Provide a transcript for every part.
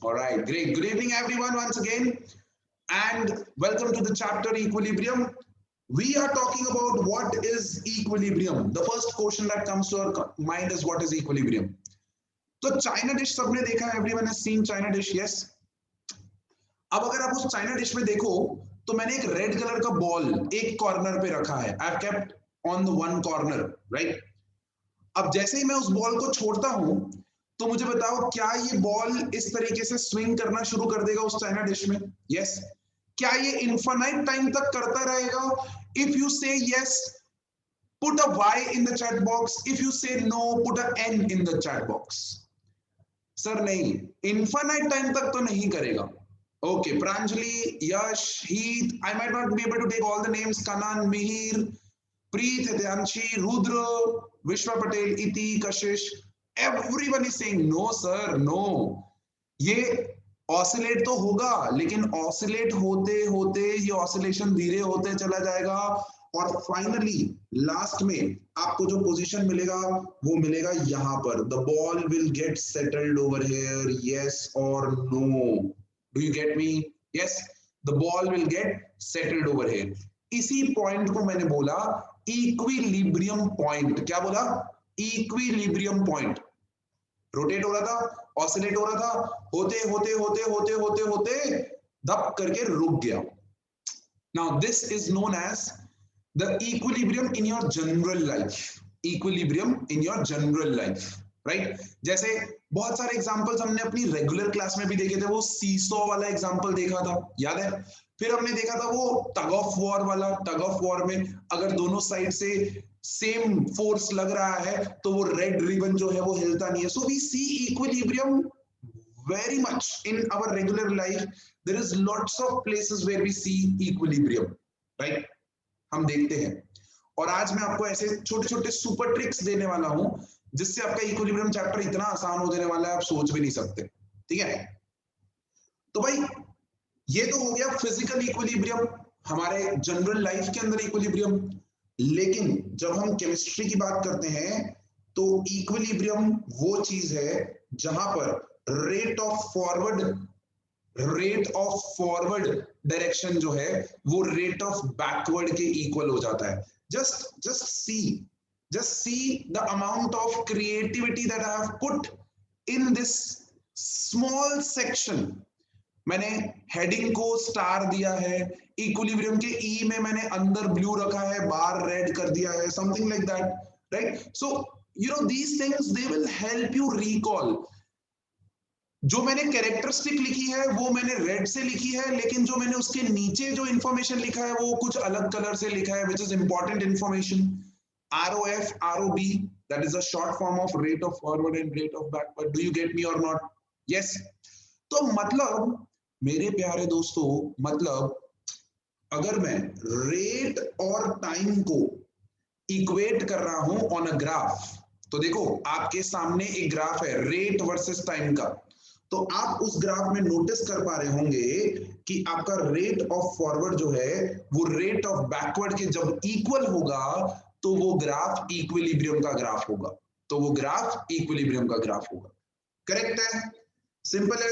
All right, great. Good evening, everyone, once again, and welcome to the chapter Equilibrium. We are talking about what is equilibrium. The first question that comes to our mind is what is equilibrium. तो China dish सबने देखा है, everyone has seen China dish, yes. अब अगर आप उस China dish में देखो तो मैंने एक रेड कलर का बॉल एक कॉर्नर पे रखा है. I have kept on the one corner, right. अब जैसे ही मैं उस बॉल को छोड़ता हूं तो मुझे बताओ क्या ये बॉल इस तरीके से स्विंग करना शुरू कर देगा उस चाइना डिश में? यस. क्या ये इनफाइनाइट टाइम तक करता रहेगा? इफ यू से yes, put a y in the chat box. If you say no, put a n in the chat box. Sir नहीं, इनफाइनाइट टाइम तक तो नहीं करेगा. Okay, Pranjali, Yash, Heet, I might not be able to take all the names. Kanan, Mihir, Preet, Hityanshi, Rudra, Vishwa Patel, Iti, Kashish, everyone is saying no sir, no. ये oscillate तो होगा, लेकिन oscillate होते होते ये ऑसिलेशन धीरे होते चला जाएगा और फाइनली लास्ट में आपको जो पोजीशन मिलेगा वो मिलेगा यहां पर. The ball will get settled over here, yes और no. Do you get me? Yes, the ball will get settled over here. इसी पॉइंट को मैंने बोला इक्विलिब्रियम पॉइंट. क्या बोला? Equilibrium point. रोटेट हो रहा था, ऑसिलेट हो रहा था, होते होते होते होते होते होते दब करके रुक गया. Now this is known as the equilibrium in your general life. Equilibrium in your general life, right? जैसे बहुत सारे एग्जांपल्स हमने अपनी रेगुलर क्लास में भी देखे थे. वो सीसॉ वाला एग्जांपल देखा था, याद है? फिर हमने देखा था वो टग ऑफ वॉर वाला. टग ऑफ वॉर में अगर दोनों साइड से सेम फोर्स लग रहा है तो वो रेड रिबन जो है वो हिलता नहीं है. So we see equilibrium very much in our regular life. There is lots of places where we see equilibrium, right? हम देखते हैं. और आज मैं आपको ऐसे छोटे छोटे सुपर ट्रिक्स देने वाला हूं जिससे आपका इक्विलिब्रियम चैप्टर इतना आसान हो जाने वाला है आप सोच भी नहीं सकते. ठीक है, तो भाई ये तो हो गया फिजिकल इक्विलिब्रियम, हमारे जनरल लाइफ के अंदर इक्विलिब्रियम. लेकिन जब हम केमिस्ट्री की बात करते हैं तो इक्विलिब्रियम वो चीज है जहां पर रेट ऑफ फॉरवर्ड डायरेक्शन जो है वो रेट ऑफ बैकवर्ड के इक्वल हो जाता है. just see the amount of creativity that I have put in this small section. मैंने हेडिंग को स्टार दिया है, इक्विलिब्रियम के ई में मैंने अंदर ब्लू रखा है, बार रेड कर दिया है, something like that, right? So you know these things they will help you recall. जो मैंने कैरेक्टरिस्टिक लिखी है वो मैंने रेड से लिखी है, लेकिन जो मैंने उसके नीचे जो इंफॉर्मेशन लिखा है वो कुछ अलग कलर से लिखा है, which is important information. ROF, ROB, that is a short form of rate of forward and rate of backward. Do you get me or not? Yes. तो मतलब मेरे प्यारे दोस्तों, मतलब अगर मैं रेट और टाइम को इक्वेट कर रहा हूं ऑन अ ग्राफ, तो देखो आपके सामने एक ग्राफ है रेट वर्सेस टाइम का. तो आप उस ग्राफ में नोटिस कर पा रहे होंगे कि आपका रेट ऑफ फॉरवर्ड जो है वो रेट ऑफ बैकवर्ड के जब इक्वल होगा तो वो ग्राफ इक्विलिब्रियम का ग्राफ होगा. तो वो ग्राफ इक्विलिब्रियम का ग्राफ होगा. करेक्ट है? सिंपल है,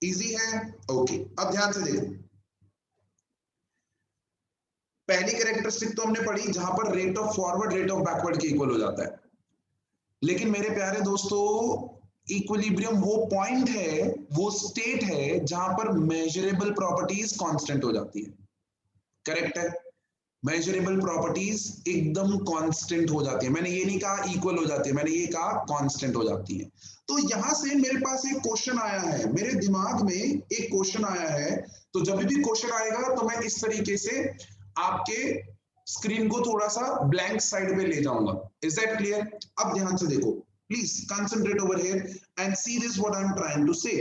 इजी है. ओके, अब ध्यान से देखो. पहली कैरेक्टरिस्टिक तो हमने पढ़ी जहां पर rate of forward rate of backward के इक्वल हो जाता है. लेकिन मेरे प्यारे दोस्तों, इक्विलिब्रियम वो पॉइंट है, वो स्टेट है जहां पर मेजरेबल प्रॉपर्टीज कांस्टेंट हो जाती है. करेक्ट है? मेजरेबल प्रॉपर्टीज एकदम कांस्टेंट हो जाती है. मैंने ये नहीं कहा इक्वल हो जाती है, मैंने ये कहा कांस्टेंट हो जाती है. तो यहां से मेरे पास एक क्वेश्चन आया है, मेरे दिमाग में एक क्वेश्चन आया है. तो जब भी क्वेश्चन आएगा तो मैं इस तरीके से आपके स्क्रीन को थोड़ा सा ब्लैंक साइड पे ले जाऊंगा. Is that clear? अब ध्यान से देखो, please concentrate over here and see this what I'm trying to say.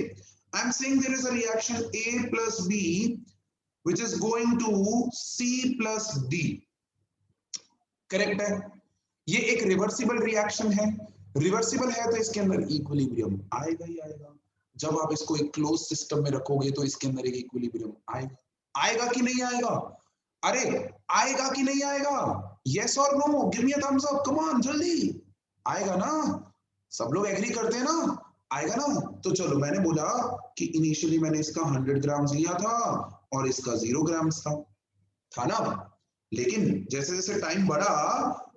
I'm saying there is a reaction A plus B which is going to C plus D. Correct है? ये एक reversible reaction है. Reversible है तो इसके अंदर equilibrium आएगा ही आएगा. जब आप इसको एक क्लोज सिस्टम में रखोगे तो इसके अंदर एक इक्विलिब्रियम आएगा. आएगा कि नहीं आएगा? अरे आएगा कि नहीं आएगा? यस और no, give me a thumbs up, come on, जल्दी. आएगा ना? सब लोग एग्री करते हैं ना? आएगा ना। तो चलो मैंने बोला कि इनिशियली मैंने इसका 100 ग्राम्स लिया था और इसका 0 ग्राम्स था ना। लेकिन जैसे जैसे टाइम बढ़ा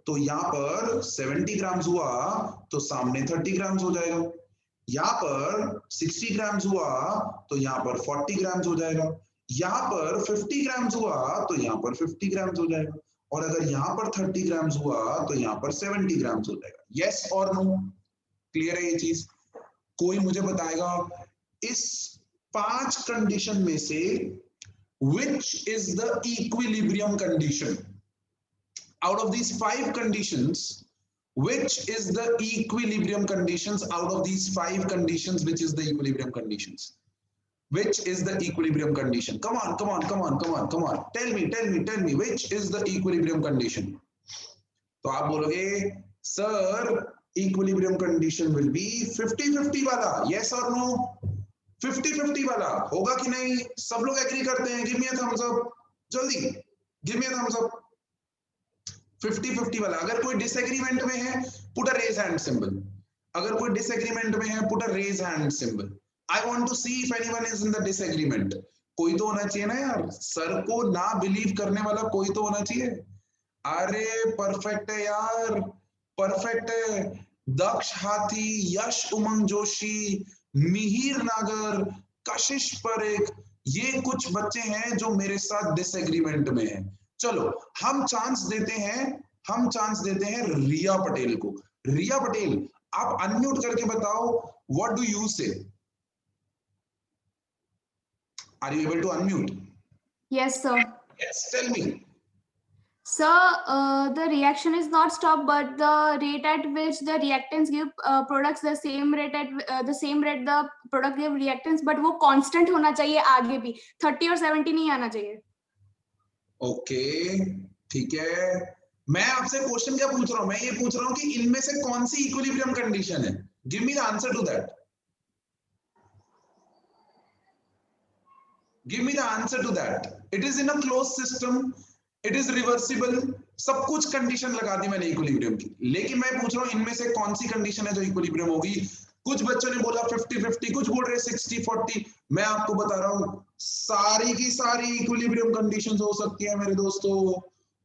तो यहाँ पर 70 ग्राम्स हुआ तो सामने 30 ग्राम्स हो जाएगा, यहाँ पर 60 ग्राम्स हुआ तो यहाँ पर 40 ग्राम्स हो जाएगा, यहाँ पर 50 ग्राम्स हुआ तो यहाँ पर 50 ग्राम्स हो जाएगा, और अगर यहाँ पर 30 ग्राम्स हुआ तो यहाँ पर 70 ग्राम्स हो जाएगा। यस और नो? क्लियर है ये चीज? कोई मुझे बताएगा इस 5 कंडीशन में से which is the equilibrium condition? Out of these 5 conditions, which is the equilibrium conditions? Out of these 5 conditions, which is the equilibrium conditions? Which is the equilibrium condition? Come on, come on, come on, come on, come on. Tell me, tell me, tell me, which is the equilibrium condition? तो आप बोलोगे sir equilibrium condition will be 50-50 वाला, yes or no? 50-50 वाला होगा कि नहीं? सब लोग एग्री करते हैं? Give me a thumbs up, जल्दी give me a thumbs up. 50-50 वाला। अगर कोई डिसएग्रीमेंट में है put a raise hand symbol. अगर कोई डिसएग्रीमेंट में है put a raise hand symbol. I want to see if anyone is in the disagreement. कोई तो होना चाहिए ना यार, सर को ना बिलीव करने वाला कोई तो होना चाहिए। अरे परफेक्ट है यार, परफेक्ट है। दक्ष हाथी, यश उमंग जोशी, मिहिर नागर, कशिश परेख, ये कुछ बच्चे हैं जो मेरे साथ डिसएग्रीमेंट में हैं। चलो हम चांस देते हैं, हम चांस देते हैं रिया पटेल को। रिया पटेल आप अनम्यूट करके बताओ, what do you say? Are you able to unmute? Yes, sir. Yes, tell me. Sir, the reaction is not stopped, but the rate at which the reactants give products, the same rate at the same rate the product give reactants, but वो constant होना चाहिए आगे भी, 30 और 70 नहीं आना चाहिए। Okay ठीक है। मैं आपसे क्वेश्चन क्या पूछ रहा हूं? मैं ये पूछ रहा हूं कि इनमें से कौन सी इक्विलिब्रियम कंडीशन है? Give me the answer to that. Give me the answer to that. It is in a close system, it is reversible, सब कुछ कंडीशन लगा दी मैंने इक्विलिब्रियम की, लेकिन मैं पूछ रहा हूं इनमें से कौन सी कंडीशन है जो इक्विलिब्रियम होगी। कुछ बच्चों ने बोला 50-50, कुछ बोल रहे 60-40। मैं आपको बता रहा हूं सारी की सारी इक्विलिब्रियम कंडीशंस हो सकती है मेरे दोस्तों।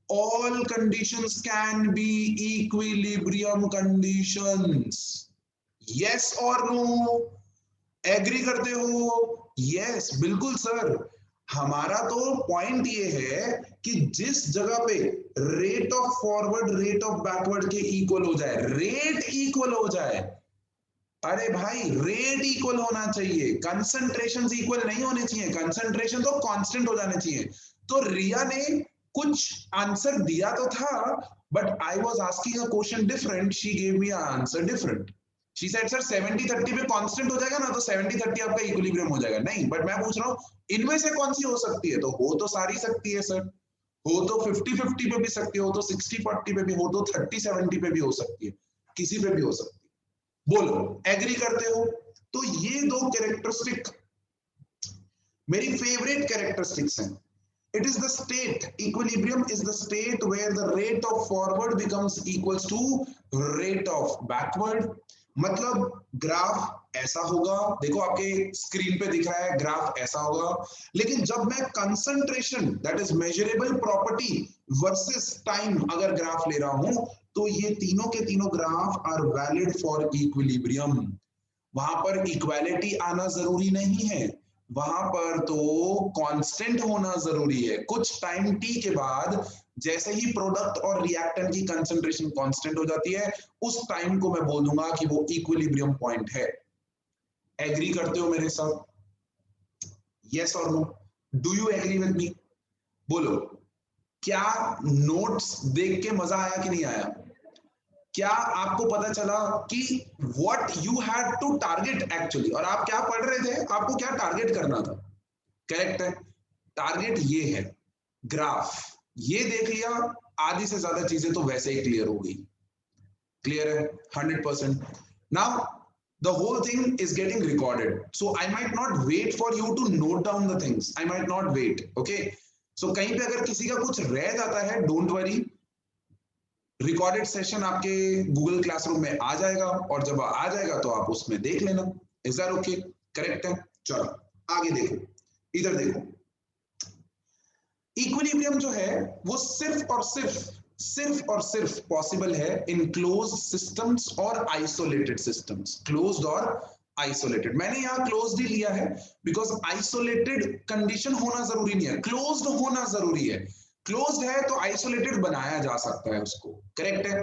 all conditions can be equilibrium conditions. yes or no? Agree करते हो? यस बिल्कुल सर। हमारा तो पॉइंट ये है कि जिस जगह पे rate of forward rate of backward के इक्वल हो जाए, रेट इक्वल हो जाए, अरे भाई रेट इक्वल होना चाहिए, कंसंट्रेशन इक्वल नहीं होने चाहिए, कंसंट्रेशन तो कांस्टेंट हो जाने चाहिए। तो रिया ने कुछ आंसर दिया तो था, but I was asking a question different, she gave me a answer different. She said sir 70-30 पे कांस्टेंट हो जाएगा ना, तो 70-30 आपका इक्विलिब्रियम हो जाएगा। नहीं, बट मैं पूछ रहा हूँ इनमें से कौन सी हो सकती है? तो हो तो सारी सकती है सर, हो तो 50-50 पे भी सकती है, हो तो 60-40 पे भी, हो तो 30-70 पे भी हो सकती है, किसी पे भी हो सकती है। बोलो एग्री करते हो? तो ये दो कैरेक्टरिस्टिक मेरी फेवरेट कैरेक्टरिस्टिक्स हैं। It is the state, equilibrium is the state where the rate of forward becomes equals to rate of backward। मतलब ग्राफ ऐसा होगा, देखो आपके स्क्रीन पे दिख रहा है ग्राफ ऐसा होगा, लेकिन जब मैं concentration that is measurable property versus time अगर ग्राफ ले रहा हूं, तो ये तीनों के तीनों graph are valid for equilibrium. वहां पर इक्वालिटी आना जरूरी नहीं है, वहां पर तो कांस्टेंट होना जरूरी है। कुछ टाइम टी के बाद जैसे ही प्रोडक्ट और रिएक्टेंट की कंसंट्रेशन कांस्टेंट हो जाती है, उस टाइम को मैं बोल दूंगा कि वो इक्विलिब्रियम पॉइंट है। एग्री करते हो मेरे साथ? यस और no? Do you agree with me? बोलो क्या नोट्स देख के मजा आया कि नहीं आया? क्या आपको पता चला कि what you had to target actually, और आप क्या पढ़ रहे थे, आपको क्या टारगेट करना था? करेक्ट है, टारगेट ये है ग्राफ, ये देख लिया, आधी से ज्यादा चीजें तो वैसे ही क्लियर हो गई। क्लियर है 100%? Now the whole thing is getting recorded, so I might not wait for you to note down the things, I might not wait, okay? So कहीं पे अगर किसी का कुछ रह जाता है, don't worry, रिकॉर्डेड सेशन आपके गूगल क्लासरूम में आ जाएगा, और जब आ जाएगा तो आप उसमें देख लेना। Is that okay? करेक्ट है। चलो आगे देखो, इधर देखो। इक्विलिब्रियम जो है वो सिर्फ और सिर्फ पॉसिबल है इन क्लोज सिस्टम्स और आइसोलेटेड सिस्टम्स। क्लोज्ड और आइसोलेटेड, मैंने यहाँ क्लोज्ड ही लिया है बिकॉज आइसोलेटेड कंडीशन होना जरूरी नहीं है, क्लोज्ड होना जरूरी है। क्लोज्ड है तो आइसोलेटेड बनाया जा सकता है उसको। करेक्ट है।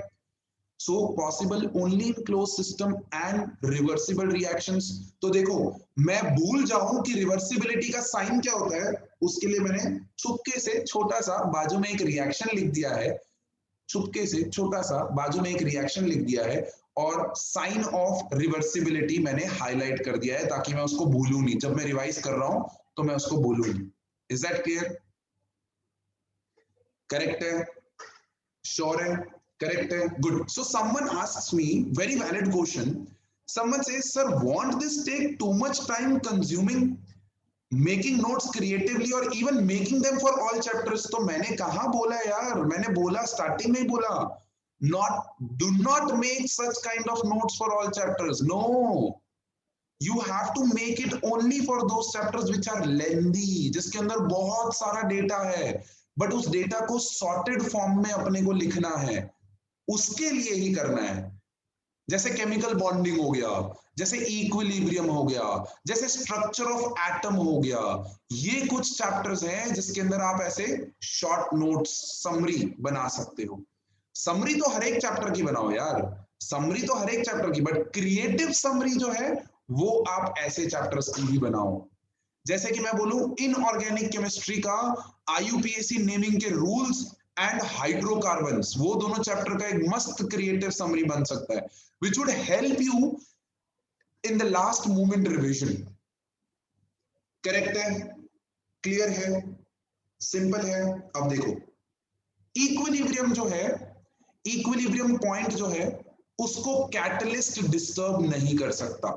So possible only in close system and reversible reactions. तो देखो, मैं भूल जाऊं कि रिवर्सिबिलिटी का साइन क्या होता है, उसके लिए मैंने चुपके से छोटा सा बाजू में एक रिएक्शन लिख दिया है, चुपके से छोटा सा बाजू में एक रिएक्शन लिख दिया है, और साइन ऑफ रिवर्सिबिलिटी मैंने हाईलाइट कर दिया है ताकि मैं उसको भूलूं नहीं, जब मैं रिवाइज कर रहा हूं तो मैं उसको भूलूं नहीं। Is that clear? करेक्ट है? श्योर है? Correct. Good. So someone asks me, very valid question. Someone says, sir, won't this take too much time consuming making notes creatively or even making them for all chapters? तो मैंने कहा बोला यार, मैंने बोला starting में ही बोला, do not make such kind of notes for all chapters. No, you have to make it only for those chapters which are lengthy, जिसके अंदर बहुत सारा डेटा है, बट उस डेटा को सॉर्टेड फॉर्म में अपने को लिखना है, उसके लिए ही करना है। जैसे केमिकल बॉन्डिंग हो गया, जैसे इक्विलिब्रियम हो गया, जैसे स्ट्रक्चर ऑफ एटम हो गया, ये कुछ चैप्टर्स हैं जिसके अंदर आप ऐसे शॉर्ट नोट्स समरी बना सकते हो। समरी तो हर एक चैप्टर की बनाओ यार, समरी तो हर एक चैप्टर की, बट क्रिएटिव समरी जो है वो आप ऐसे चैप्टर्स की भी बनाओ। जैसे कि मैं बोलूं इनऑर्गेनिक केमिस्ट्री का आईयूपीएसी नेमिंग के रूल्स एंड हाइड्रोकार्बन्स, वो दोनों चैप्टर का एक मस्त क्रिएटिव समरी बन सकता है, which would help you in the last moment revision. Correct है? क्लियर है? सिंपल है? अब देखो, इक्विलिब्रियम जो है, इक्विलिब्रियम पॉइंट जो है, उसको कैटलिस्ट डिस्टर्ब नहीं कर सकता।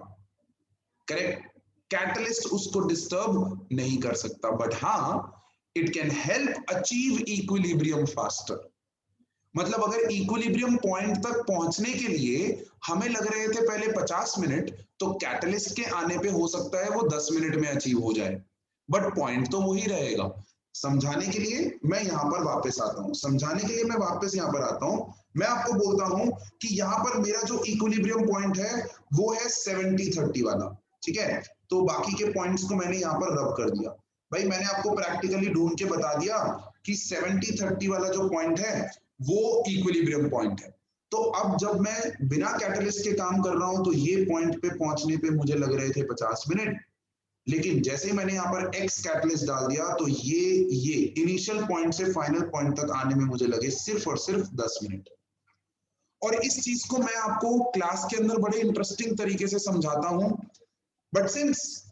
करेक्ट? कैटलिस्ट उसको डिस्टर्ब नहीं कर सकता, बट हाँ, it can help achieve equilibrium faster. मतलब अगर इक्विलिब्रियम पॉइंट तक पहुंचने के लिए हमें लग रहे थे पहले 50 मिनट, तो कैटलिस्ट के आने पे हो सकता है वो 10 मिनट में अचीव हो जाए, बट पॉइंट तो वही रहेगा। समझाने के लिए मैं यहाँ पर वापस आता हूँ, समझाने के लिए मैं वापस यहाँ पर आता हूँ। मैं आपको बोलता हूँ कि यहाँ पर मेरा जो इक्विलिब्रियम पॉइंट है वो है 70-30 वाला, ठीक है? तो बाकी के पॉइंट्स को मैंने यहाँ पर रब कर दिया। भाई मैंने आपको प्रैक्टिकली ढूंढ के बता दिया कि 70-30 वाला जो पॉइंट है वो इक्विलिब्रियम पॉइंट है। तो अब जब मैं बिना कैटलिस्ट के काम कर रहा हूं तो ये पॉइंट पे पहुंचने पे मुझे लग रहे थे 50 मिनट, लेकिन जैसे ही मैंने यहाँ पर एक्स कैटलिस्ट डाल दिया तो ये इनिशियल पॉइंट से फाइनल पॉइंट तक आने में मुझे लगे सिर्फ और सिर्फ 10 मिनट। और इस चीज को मैं आपको क्लास के अंदर बड़े इंटरेस्टिंग तरीके से समझाता हूं, but since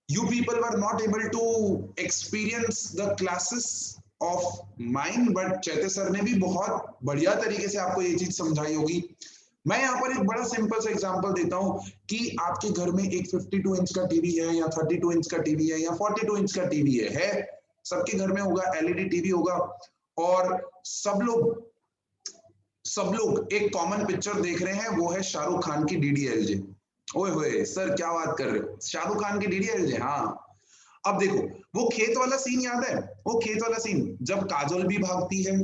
you people were not able to experience the classes of mine, but Chaite sir ने भी बहुत बढ़िया तरीके से आपको ये चीज समझाई होगी। मैं यहाँ पर एक बड़ा सिंपल सा एग्जांपल देता हूँ कि आपके घर में एक 52 इंच का टीवी है या 32 इंच का टीवी है या 42 इंच का टीवी है, सबके घर में होगा, एलईडी टीवी होगा, और सब लोग एक कॉमन पिक्चर देख रहे हैं, वो है शाहरुख खान की डीडीएलजे। ओए होए सर क्या बात कर रहे हो, शाहरुख खान की डीडीएलजे? हाँ। अब देखो वो खेत वाला सीन याद है, वो खेत वाला सीन जब काजोल भी भागती है,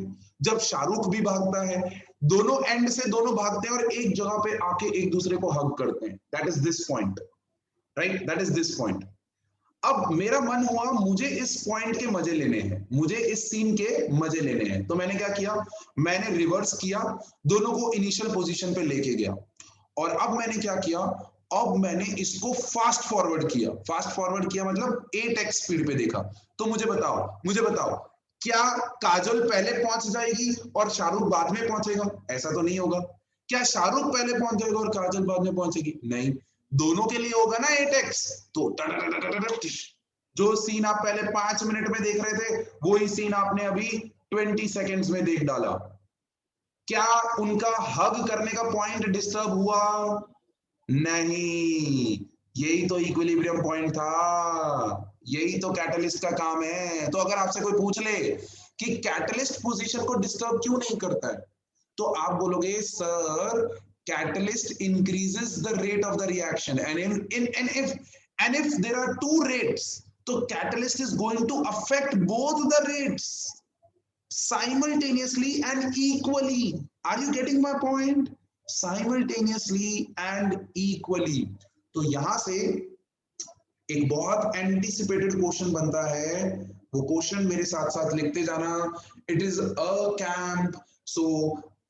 जब शाहरुख भी भागता है, दोनों एंड से दोनों भागते हैं और एक जगह पे आके एक दूसरे को हग करते हैं। That is this point, right? That is this point. अब मेरा मन हुआ मुझे इस पॉइंट के मजे लेने हैं, मुझे इस सीन के मजे लेने हैं, तो मैंने क्या किया, मैंने रिवर्स किया, दोनों को इनिशियल पोजीशन पे लेके गया, और अब मैंने क्या किया, अब मैंने इसको फास्ट फॉरवर्ड किया। फास्ट फॉरवर्ड किया मतलब 8x स्पीड पे देखा। तो मुझे बताओ क्या काजोल पहले पहुंच जाएगी और शाहरुख बाद में पहुंचेगा? ऐसा तो नहीं होगा। क्या शाहरुख पहले पहुंच जाएगा और काजोल बाद में पहुंचेगी? नहीं, दोनों के लिए होगा ना 8x। तो जो सीन आप पहले 5 मिनट में देख रहे थे वही सीन आपने अभी 20 सेकेंड्स में देख डाला। क्या उनका हग करने का पॉइंट डिस्टर्ब हुआ? नहीं, यही तो इक्विलिब्रियम पॉइंट था, यही तो कैटलिस्ट का काम है। तो अगर आपसे कोई पूछ ले कि कैटलिस्ट पोजीशन को डिस्टर्ब क्यों नहीं करता है, तो आप बोलोगे sir catalyst increases the rate of the reaction, and if there are two rates, so catalyst is going to affect both the rates simultaneously and equally. Are you getting my point? Simultaneously and equally. तो यहां से एक बहुत anticipated question बनता है, वो question मेरे साथ साथ लिखते जाना. It is a camp. So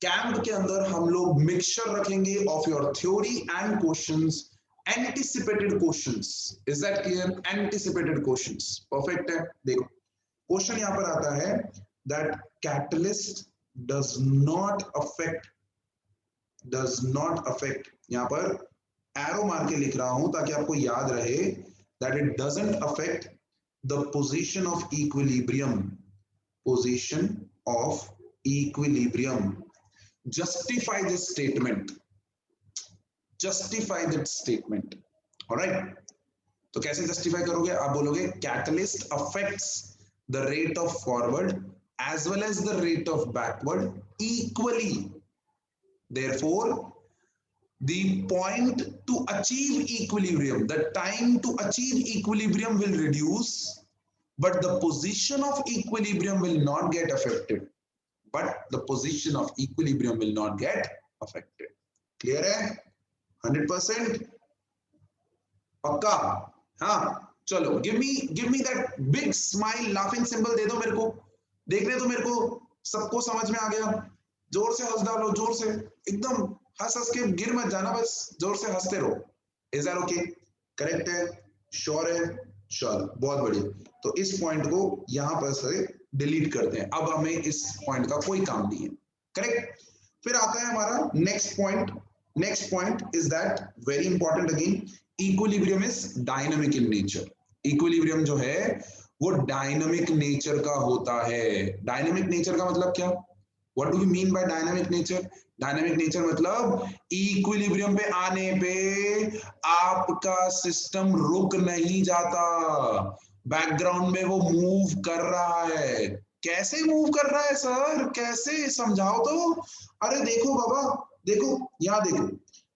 camp के अंदर हम लोग मिक्सचर रखेंगे of your theory and questions, anticipated questions. Is that clear? Anticipated questions. Perfect है. देखो क्वेश्चन यहां पर आता है that catalyst does not affect, यहां पर एरो मार के लिख रहा हूं ताकि आपको याद रहे that it doesn't affect the position of equilibrium. Justify this statement. All right? तो कैसे justify करोगे? आप बोलोगे catalyst affects the rate of forward as well as the rate of backward equally. Therefore, the point to achieve equilibrium, the time to achieve equilibrium will reduce, but the position of equilibrium will not get affected. Clear है? 100%? पक्का? हाँ चलो, give me that big smile laughing symbol दे दो मेरे को, देखने दो मेरे को सबको समझ में आ गया. जोर से हंस डालो, जोर से एकदम हंस के गिर मत जाना, बस जोर से हंसते रहो. Is that okay? करेक्ट है? श्योर है? चलो बहुत बढ़िया. तो इस पॉइंट को यहां पर से डिलीट करते हैं. अब हमें इस पॉइंट का कोई काम नहीं है. करेक्ट. फिर आता है हमारा next point is that very important again, equilibrium is dynamic in nature. Equilibrium जो है वो डायनामिक नेचर का होता है. डायनामिक नेचर का मतलब क्या? What do we mean by dynamic nature? Dynamic nature मतलब इक्विलिब्रियम पे आने पे आपका सिस्टम रुक नहीं जाता, बैकग्राउंड में वो मूव कर रहा है. कैसे मूव कर रहा है सर? कैसे? समझाओ तो. अरे देखो बाबा, देखो यहाँ देखो,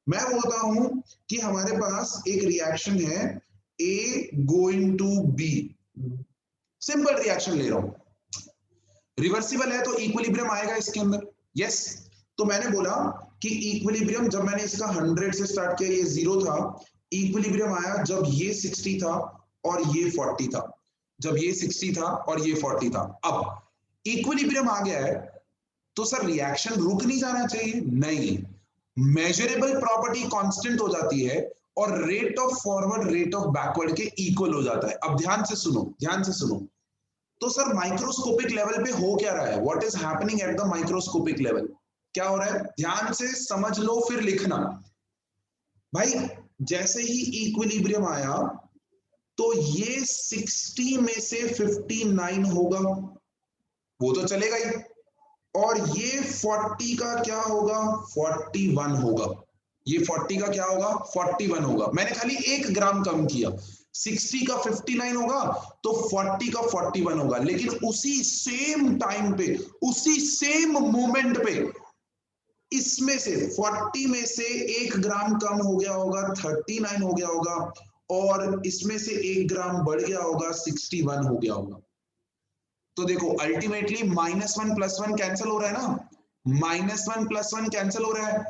मैं बोलता हूं कि हमारे पास एक रिएक्शन है A going to B. Simple reaction ले रहा हूं, रिवर्सिबल है तो इक्विलिब्रियम आएगा इसके अंदर. यस. तो मैंने बोला कि इक्विलिब्रियम, जब मैंने इसका 100 से स्टार्ट किया ये 0 था, इक्विलिब्रियम आया जब ये 60 था और ये 40 था, जब ये 60 था और ये 40 था. अब इक्विलिब्रियम आ गया है तो सर रिएक्शन रुक नहीं जाना चाहिए? नहीं, मेजरेबल प्रॉपर्टी कांस्टेंट हो जाती है और rate of forward rate of backward के इक्वल हो जाता है. अब ध्यान से सुनो. तो सर माइक्रोस्कोपिक लेवल पे हो क्या रहा है? What is happening at the microscopic level? क्या हो रहा है? ध्यान से समझ लो फिर लिखना. भाई जैसे ही इक्विलिब्रियम आया तो ये 60 में से 59 होगा, वो तो चलेगा ही, और ये 40 का क्या होगा? 41 होगा. ये 40 का क्या होगा? 41 होगा. मैंने खाली 1 ग्राम कम किया. 60 का 59 होगा तो 40 का 41 होगा. लेकिन उसी सेम टाइम पे, उसी सेम मोमेंट पे इसमें से 40 में से 1 ग्राम कम हो गया होगा, 39 हो गया होगा, और इसमें से 1 ग्राम बढ़ गया होगा, 61 हो गया होगा. तो देखो अल्टीमेटली -1 + 1 कैंसिल हो रहा है ना, -1 + 1 कैंसिल हो रहा है.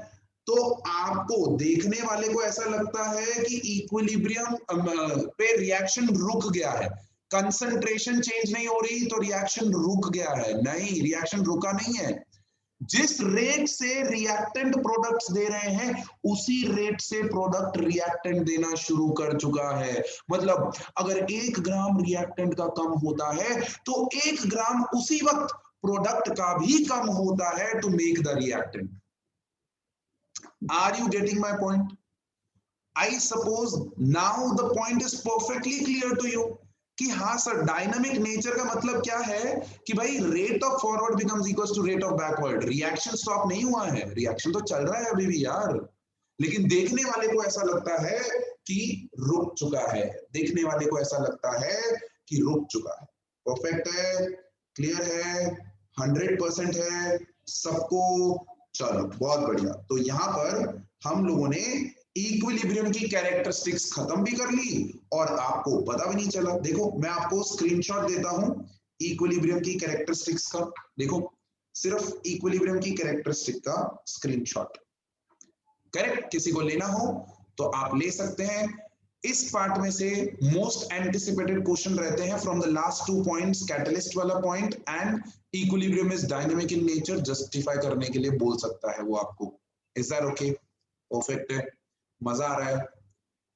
तो आपको देखने वाले को ऐसा लगता है कि इक्विलिब्रियम पे रिएक्शन रुक गया है, कंसंट्रेशन चेंज नहीं हो रही तो रिएक्शन रुक गया है. नहीं, रिएक्शन रुका नहीं है. जिस रेट से रिएक्टेंट प्रोडक्ट्स दे रहे हैं उसी रेट से प्रोडक्ट रिएक्टेंट देना शुरू कर चुका है. मतलब अगर 1 ग्राम रिएक्टेंट का कम होता है तो 1 ग्राम उसी वक्त प्रोडक्ट का भी कम होता है to make the reactant. Are you getting my point? I suppose now the point is perfectly clear to you कि हाँ सर, डायनामिक नेचर का मतलब क्या है कि भाई rate of forward becomes equal to rate of backward. Reaction stop नहीं हुआ है, रिएक्शन तो चल रहा है अभी भी यार, लेकिन देखने वाले को ऐसा लगता है कि रुक चुका है. देखने वाले को ऐसा लगता है कि रुक चुका है. परफेक्ट है? क्लियर है? 100% है? सबको चलो बहुत बढ़िया। तो यहाँ पर हम लोगों ने इक्विलिब्रियम की कैरेक्टरिस्टिक्स खत्म भी कर ली और आपको पता भी नहीं चला। देखो मैं आपको स्क्रीनशॉट देता हूं इक्विलिब्रियम की कैरेक्टरिस्टिक्स का। देखो सिर्फ इक्विलिब्रियम की कैरेक्टरिस्टिक का स्क्रीनशॉट। करेक्ट, किसी को लेना हो तो आप ले सकते हैं। इस पार्ट में से मोस्ट एंटिसिपेटेड क्वेश्चन रहते हैं from the last 2 points, catalyst वाला point and equilibrium is dynamic in nature, justify करने के लिए बोल सकता है वो आपको। Is that okay? परफेक्ट है। मजा आ रहा है?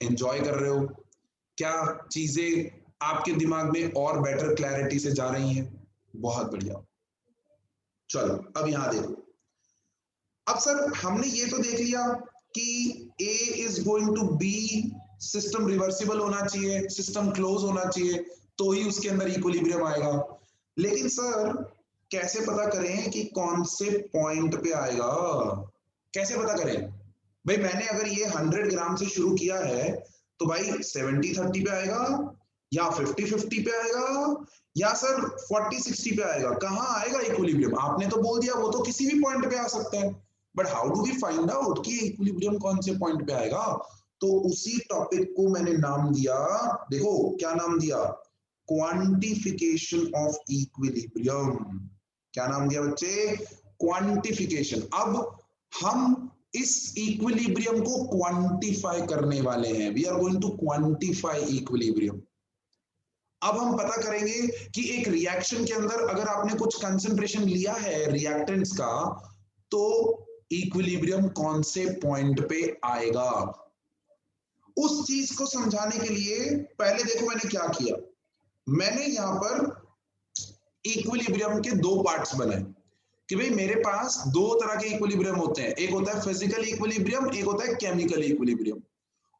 एंजॉय कर रहे हो? क्या चीजें आपके दिमाग में और बेटर क्लैरिटी से जा रही हैं? बहुत बढ़िया। चलो अब यहां देखो। अब सर हमने ये तो देख लिया कि A is going to B, system reversible होना चाहिए, सिस्टम क्लोज होना चाहिए, तो ही उसके अंदर इक्विलिब्रियम आएगा। लेकिन सर कैसे पता करें कि कौन से पॉइंट पे आएगा? कैसे पता करें भाई? मैंने अगर ये 100 ग्राम से शुरू किया है तो भाई 70-30 पे आएगा या 50-50 पे आएगा या सर 40-60 पे आएगा? कहाँ आएगा इक्विलिब्रियम? आपने तो बोल दिया वो तो किसी भी पॉइंट पे आ सकता है, but how do we find out कि इक्विलिब्रियम कौन से पॉइंट पे आएगा? तो उसी टॉपिक को मैंने नाम दिया, देखो क्या नाम दिया, क्वांटिफिकेशन ऑफ इक्विलिब्रियम। क्या नाम दिया बच्चे? क्वांटिफिकेशन। अब हम इस इक्विलिब्रियम को क्वांटिफाई करने वाले हैं। We are going to quantify equilibrium. अब हम पता करेंगे कि एक रिएक्शन के अंदर अगर आपने कुछ कंसंट्रेशन लिया है रिएक्टेंट्स का, तो इक्विलिब्रियम कौन से पॉइंट पे आएगा। उस चीज को समझाने के लिए पहले देखो मैंने क्या किया। मैंने यहां पर इक्विलिब्रियम के 2 पार्ट्स बनाए कि भाई मेरे पास 2 तरह के इक्विलिब्रियम होते हैं। एक होता है फिजिकल इक्विलिब्रियम, एक होता है केमिकल इक्विलिब्रियम।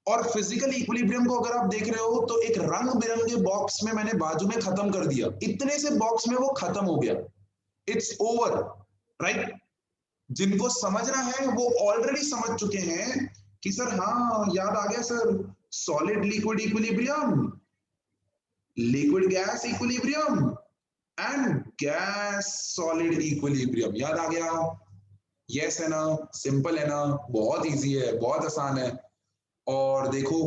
और फिजिकल इक्विलिब्रियम को अगर आप देख रहे हो तो एक रंग बिरंगे बॉक्स में मैंने बाजू में खत्म कर दिया, इतने से बॉक्स में वो खत्म हो गया, इट्स ओवर, राइट? जिनको समझना है वो ऑलरेडी समझ चुके हैं कि सर हाँ याद आ गया sir, solid liquid equilibrium, liquid gas equilibrium and gas solid equilibrium, याद आ गया? यस है ना? सिंपल है ना? बहुत इजी है, बहुत आसान है। और देखो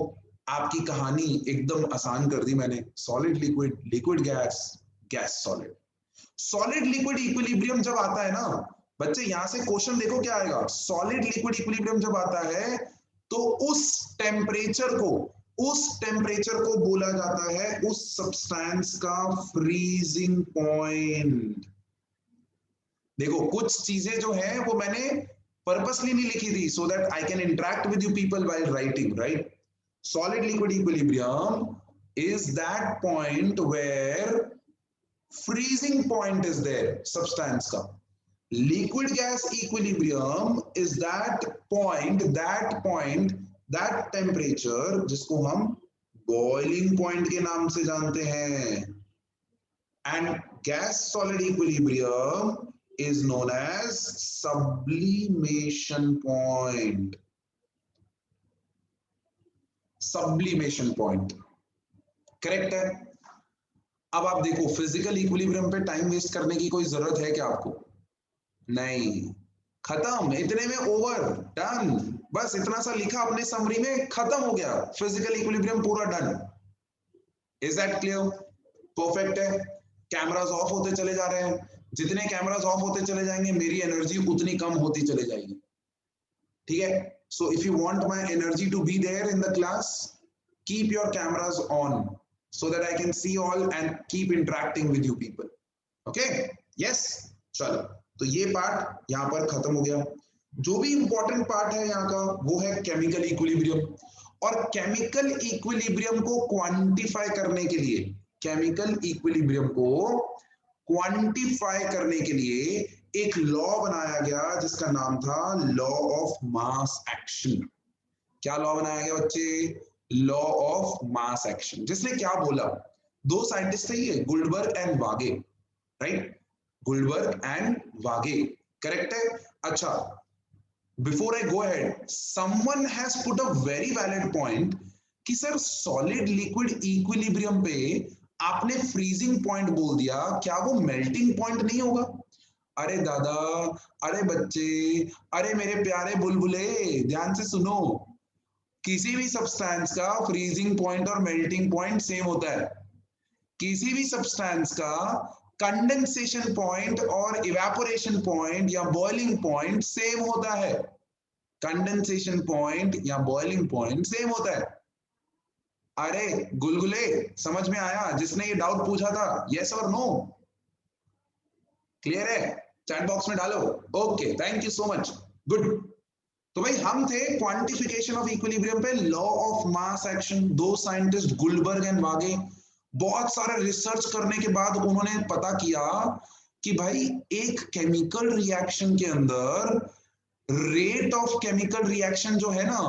आपकी कहानी एकदम आसान कर दी मैंने। Solid liquid, liquid gas, gas solid. Solid liquid equilibrium जब आता है ना बच्चे, यहां से क्वेश्चन देखो क्या आएगा। सॉलिड लिक्विड इक्विलिब्रियम जब आता है तो उस टेम्परेचर को बोला जाता है उस सब्सटेंस का फ्रीजिंग पॉइंट। देखो कुछ चीजें जो है वो मैंने पर्पसली नहीं लिखी थी so that I can interact with you people while writing, right? Solid liquid equilibrium is that point where freezing point is there substance का। liquid gas equilibrium is that point, that temperature जिसको हम boiling point के नाम से जानते हैं। and gas solid equilibrium is known as sublimation point। sublimation point correct है। अब आप देखो फिजिकल इक्विलिब्रियम पे टाइम वेस्ट करने की कोई जरूरत है क्या आपको? नहीं, खत्म, इतने में ओवर, डन। बस इतना सा लिखा अपने समरी में, खत्म हो गया, फिजिकल इक्विलिब्रियम पूरा done. Is that clear? Perfect है। कैमरास ऑफ होते चले जा रहे हैं, जितने कैमरास ऑफ होते चले जाएंगे मेरी एनर्जी उतनी कम होती चले जाएगी, ठीक है? So if you want my energy to be there in the class, keep your cameras on so that I can see all and keep interacting with you people. Okay? Yes? चलो, तो ये part यहाँ पर खत्म हो गया। जो भी इंपॉर्टेंट पार्ट है यहाँ का वो है केमिकल इक्विलिब्रियम। और केमिकल इक्विलिब्रियम को क्वांटिफाई करने के लिए, केमिकल इक्विलिब्रियम को क्वांटिफाई करने के लिए एक लॉ बनाया गया जिसका नाम था लॉ ऑफ मास एक्शन। क्या लॉ बनाया गया बच्चे? Law of mass action. जिसने क्या बोला? 2 साइंटिस्ट थे ये, Guldberg and Waage, right? Guldberg and Waage, correct है। अच्छा, before I go ahead, someone has put a very valid point कि सर सॉलिड लिक्विड इक्विलिब्रियम पे आपने फ्रीजिंग पॉइंट बोल दिया, क्या वो मेल्टिंग पॉइंट नहीं होगा? अरे दादा, अरे बच्चे, अरे मेरे प्यारे बुलबुले, ध्यान से सुनो। किसी भी सब्सटेंस का फ्रीजिंग पॉइंट और मेल्टिंग पॉइंट सेम होता है। किसी भी सब्सटेंस का कंडेंसेशन पॉइंट और इवेपोरेशन पॉइंट या बॉइलिंग पॉइंट सेम होता है। कंडेंसेशन पॉइंट या बॉइलिंग पॉइंट सेम होता है। अरे गुलगुले, समझ में आया जिसने ये डाउट पूछा था? यस और नो? क्लियर है? चैट बॉक्स में डालो। Okay, thank you so much, good. तो भाई हम थे क्वांटिफिकेशन ऑफ इक्विलिब्रियम पे, लॉ ऑफ मास एक्शन। दो साइंटिस्ट गुल्डबर्ग एंड वागे, बहुत सारा रिसर्च करने के बाद उन्होंने पता किया कि भाई एक केमिकल रिएक्शन के अंदर रेट ऑफ केमिकल रिएक्शन जो है ना,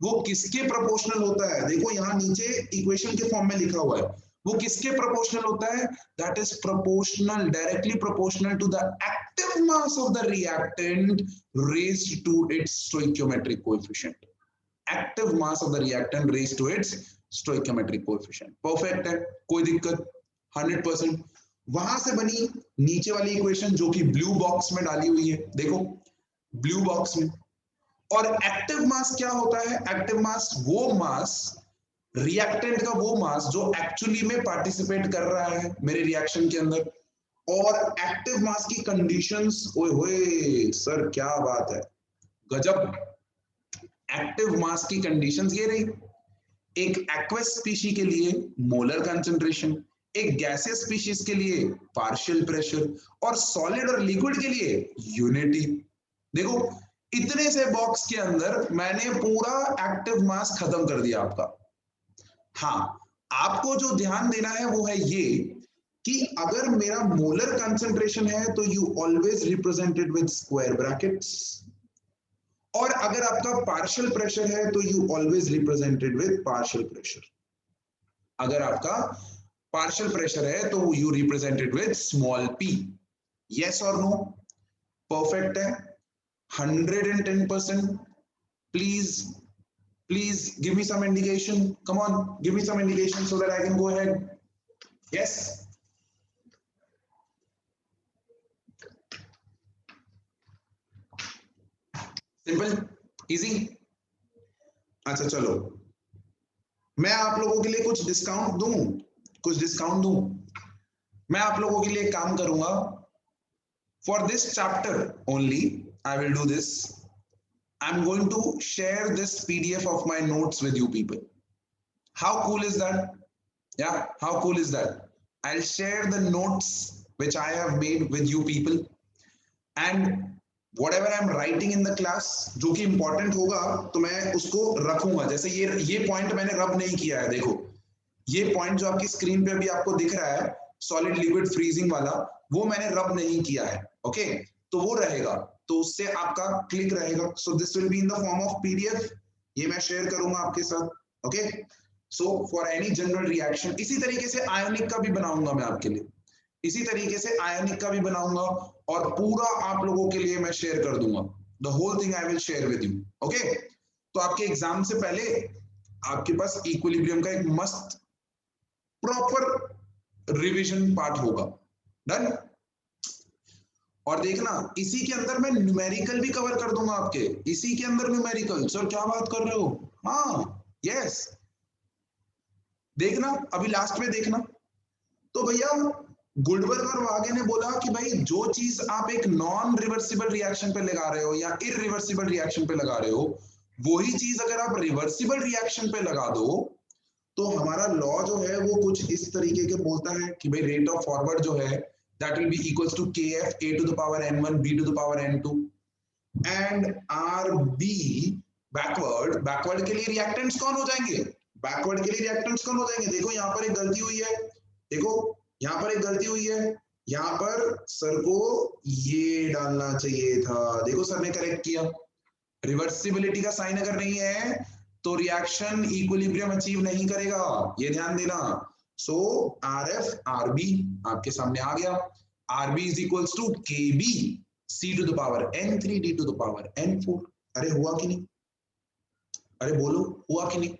वो किसके प्रोपोर्शनल होता है? देखो यहाँ नीचे इक्वेशन के फॉर्म में लिखा हुआ है, वो किसके प्रोपोर्शनल होता है? That is proportional, directly proportional to the active mass of the reactant raised to its stoichiometric coefficient. Active mass of the reactant raised to its stoichiometric coefficient. Perfect है, कोई दिक्कत? 100%। वहां से बनी नीचे वाली इक्वेशन जो कि ब्लू बॉक्स में डाली हुई है, देखो ब्लू बॉक्स में। और एक्टिव मास क्या होता है? एक्टिव मास वो मास, रिएक्टेंट का वो मास जो एक्चुअली में पार्टिसिपेट कर रहा है मेरे रिएक्शन के अंदर। और एक्टिव मास की कंडीशंस, ओए होए सर क्या बात है, गजब। एक्टिव मास की कंडीशंस ये रही, एक एक्वस स्पीशी के लिए मोलर कंसंट्रेशन, एक गैसियस स्पीशीज के लिए पार्शियल प्रेशर, और सॉलिड और लिक्विड के लिए यूनिटी। देखो इतने से बॉक्स के अंदर मैंने पूरा एक्टिव मास खत्म कर दिया आपका। हाँ, आपको जो ध्यान देना है वो है ये कि अगर मेरा मोलर कंसंट्रेशन है तो you always represented with square brackets, और अगर आपका पार्शियल प्रेशर है तो you always represented with partial pressure. अगर आपका पार्शियल प्रेशर है तो you represented with small p। Yes और नो? परफेक्ट है, 110%। please give me some indication. Come on, give me some indication so that I can go ahead. Yes? Simple, easy. अच्छा चलो, मैं आप लोगों के लिए कुछ डिस्काउंट दूं। मैं आप लोगों के लिए काम करूंगा। For this chapter only I will do this, I'm going to share this PDF of my notes with you people. How cool is that? Yeah, how cool is that? I'll share the notes which I have made with you people, and whatever I'm writing in the class जो कि important होगा तो मैं उसको रखूंगा। जैसे ये point मैंने रब नहीं किया है, देखो ये पॉइंट जो आपकी स्क्रीन पे अभी आपको दिख रहा है सॉलिड लिक्विड फ्रीजिंग वाला, वो मैंने रब नहीं किया है। ओके, तो वो रहेगा, तो उससे आपका क्लिक रहेगा। So this will be in the form of PDF, ये मैं शेयर करूंगा आपके साथ। Okay, so for any general reaction, इसी तरीके से आयोनिक का भी बनाऊंगा मैं आपके लिए, इसी तरीके से आयोनिक का भी बनाऊंगा और पूरा आप लोगों के लिए मैं शेयर कर दूंगा। The whole thing I will share with you. Okay, तो आपके एग्जाम से पहले आपके पास इक्विलिब्रियम का एक मस्त प्रॉपर रिवीजन पार्ट होगा। डन? और देखना इसी के अंदर मैं न्यूमेरिकल भी कवर कर दूंगा आपके, इसी के अंदर न्यूमेरिकल। सर क्या बात कर रहे हो? हाँ, यस। देखना अभी लास्ट में देखना। तो भैया गुल्डबर्ग और वागे ने बोला कि भाई जो चीज आप एक नॉन रिवर्सिबल रिएक्शन पे लगा रहे हो या इरिवर्सिबल रिएक्शन पे लगा रहे हो, वही चीज अगर आप रिवर्सिबल रिएक्शन पे लगा दो तो हमारा लॉ जो है वो कुछ इस तरीके के बोलता है कि भाई रेट ऑफ फॉरवर्ड जो है that will be equals to kf a to the power n1 b to the power n2 and rb backward के लिए रिएक्टेंट्स कौन हो जाएंगे? बैकवर्ड के लिए रिएक्टेंट्स कौन हो जाएंगे? देखो यहाँ पर एक गलती हुई है, देखो यहाँ पर एक गलती हुई है, यहाँ पर सर को ये डालना चाहिए था, देखो सर ने करेक्ट किया। रिवर्सिबिलिटी का साइन अगर नहीं है तो रिएक्शन इक्विलिब्रियम अचीव नहीं करेगा, ये ध्यान देना। सो RF RB आपके सामने आ गया। RB is equals to KB C to the power N3 D to the power N4। अरे हुआ कि नहीं? अरे बोलो, हुआ कि नहीं?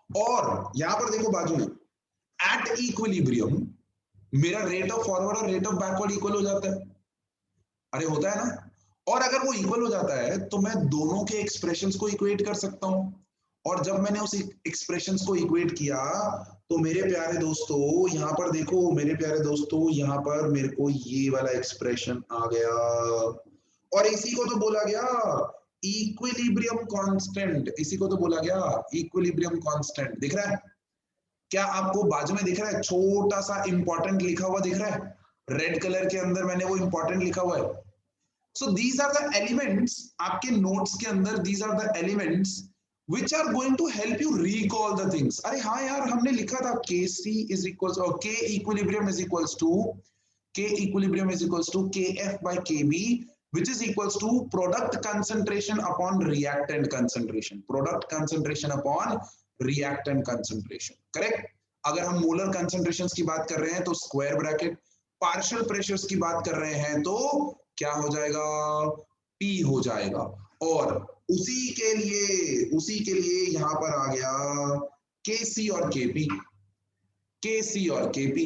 और यहां पर देखो बाजू में एट इक्विलिब्रियम मेरा रेट ऑफ फॉरवर्ड और रेट ऑफ बैकवर्ड इक्वल हो जाता है। अरे होता है ना। और अगर वो इक्वल हो जाता है तो मैं दोनों के एक्सप्रेशंस को इक्वेट कर सकता हूं, और जब मैंने उस एक्सप्रेशंस को इक्वेट किया तो मेरे प्यारे दोस्तों यहाँ पर देखो, मेरे प्यारे दोस्तों यहाँ पर मेरे को ये वाला एक्सप्रेशन आ गया, और इसी को तो बोला गया इक्विलिब्रियम कांस्टेंट, इसी को तो बोला गया इक्विलिब्रियम कांस्टेंट। दिख रहा है क्या आपको? बाजू में दिख रहा है छोटा सा इंपॉर्टेंट लिखा हुआ दिख रहा है, रेड कलर के अंदर मैंने वो इंपॉर्टेंट लिखा हुआ है। So these are the elements, आपके नोट्स के अंदर these are the elements which are going to help you recall the things। अरे हाँ यार, हमने लिखा था Kc is equals or K equilibrium is equals to Kf by Kb, which is equals to product concentration upon reactant concentration, product concentration upon reactant concentration, correct। अगर हम molar concentrations की बात कर रहे हैं तो स्क्वायर ब्रैकेट, पार्शियल प्रेशर्स की बात कर रहे हैं तो क्या हो जाएगा? P हो जाएगा। और उसी के लिए यहां पर आ गया Kc और Kp, Kc और Kp।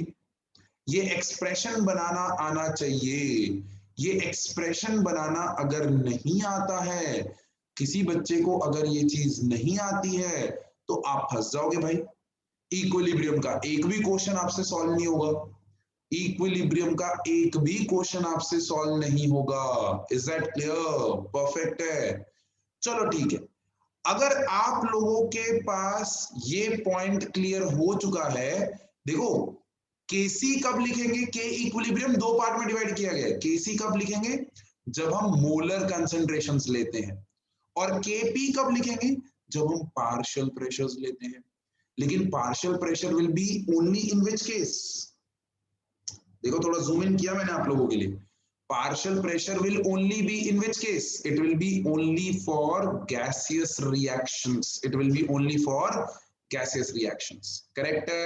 ये एक्सप्रेशन बनाना आना चाहिए। ये एक्सप्रेशन बनाना अगर नहीं आता है, किसी बच्चे को अगर ये चीज नहीं आती है तो आप फंस जाओगे भाई। इक्विलिब्रियम का एक भी क्वेश्चन आपसे सॉल्व नहीं होगा, इक्विलिब्रियम का एक भी क्वेश्चन आपसे सॉल्व नहीं होगा। Is that clear? परफेक्ट है। चलो ठीक है, अगर आप लोगों के पास ये पॉइंट क्लियर हो चुका है, देखो Kc कब लिखेंगे? K इक्विलिब्रियम दो पार्ट में डिवाइड किया गया है। Kc कब लिखेंगे? जब हम मोलर कंसंट्रेशंस लेते हैं। और Kp कब लिखेंगे? जब हम पार्शियल प्रेशर्स लेते हैं। लेकिन partial pressure will be only in which case? देखो थोड़ा जूम इन किया मैंने आप लोगों के लिए। Partial pressure will only be in which case? It will be only for gaseous reactions. It will be only for gaseous reactions. Correct है?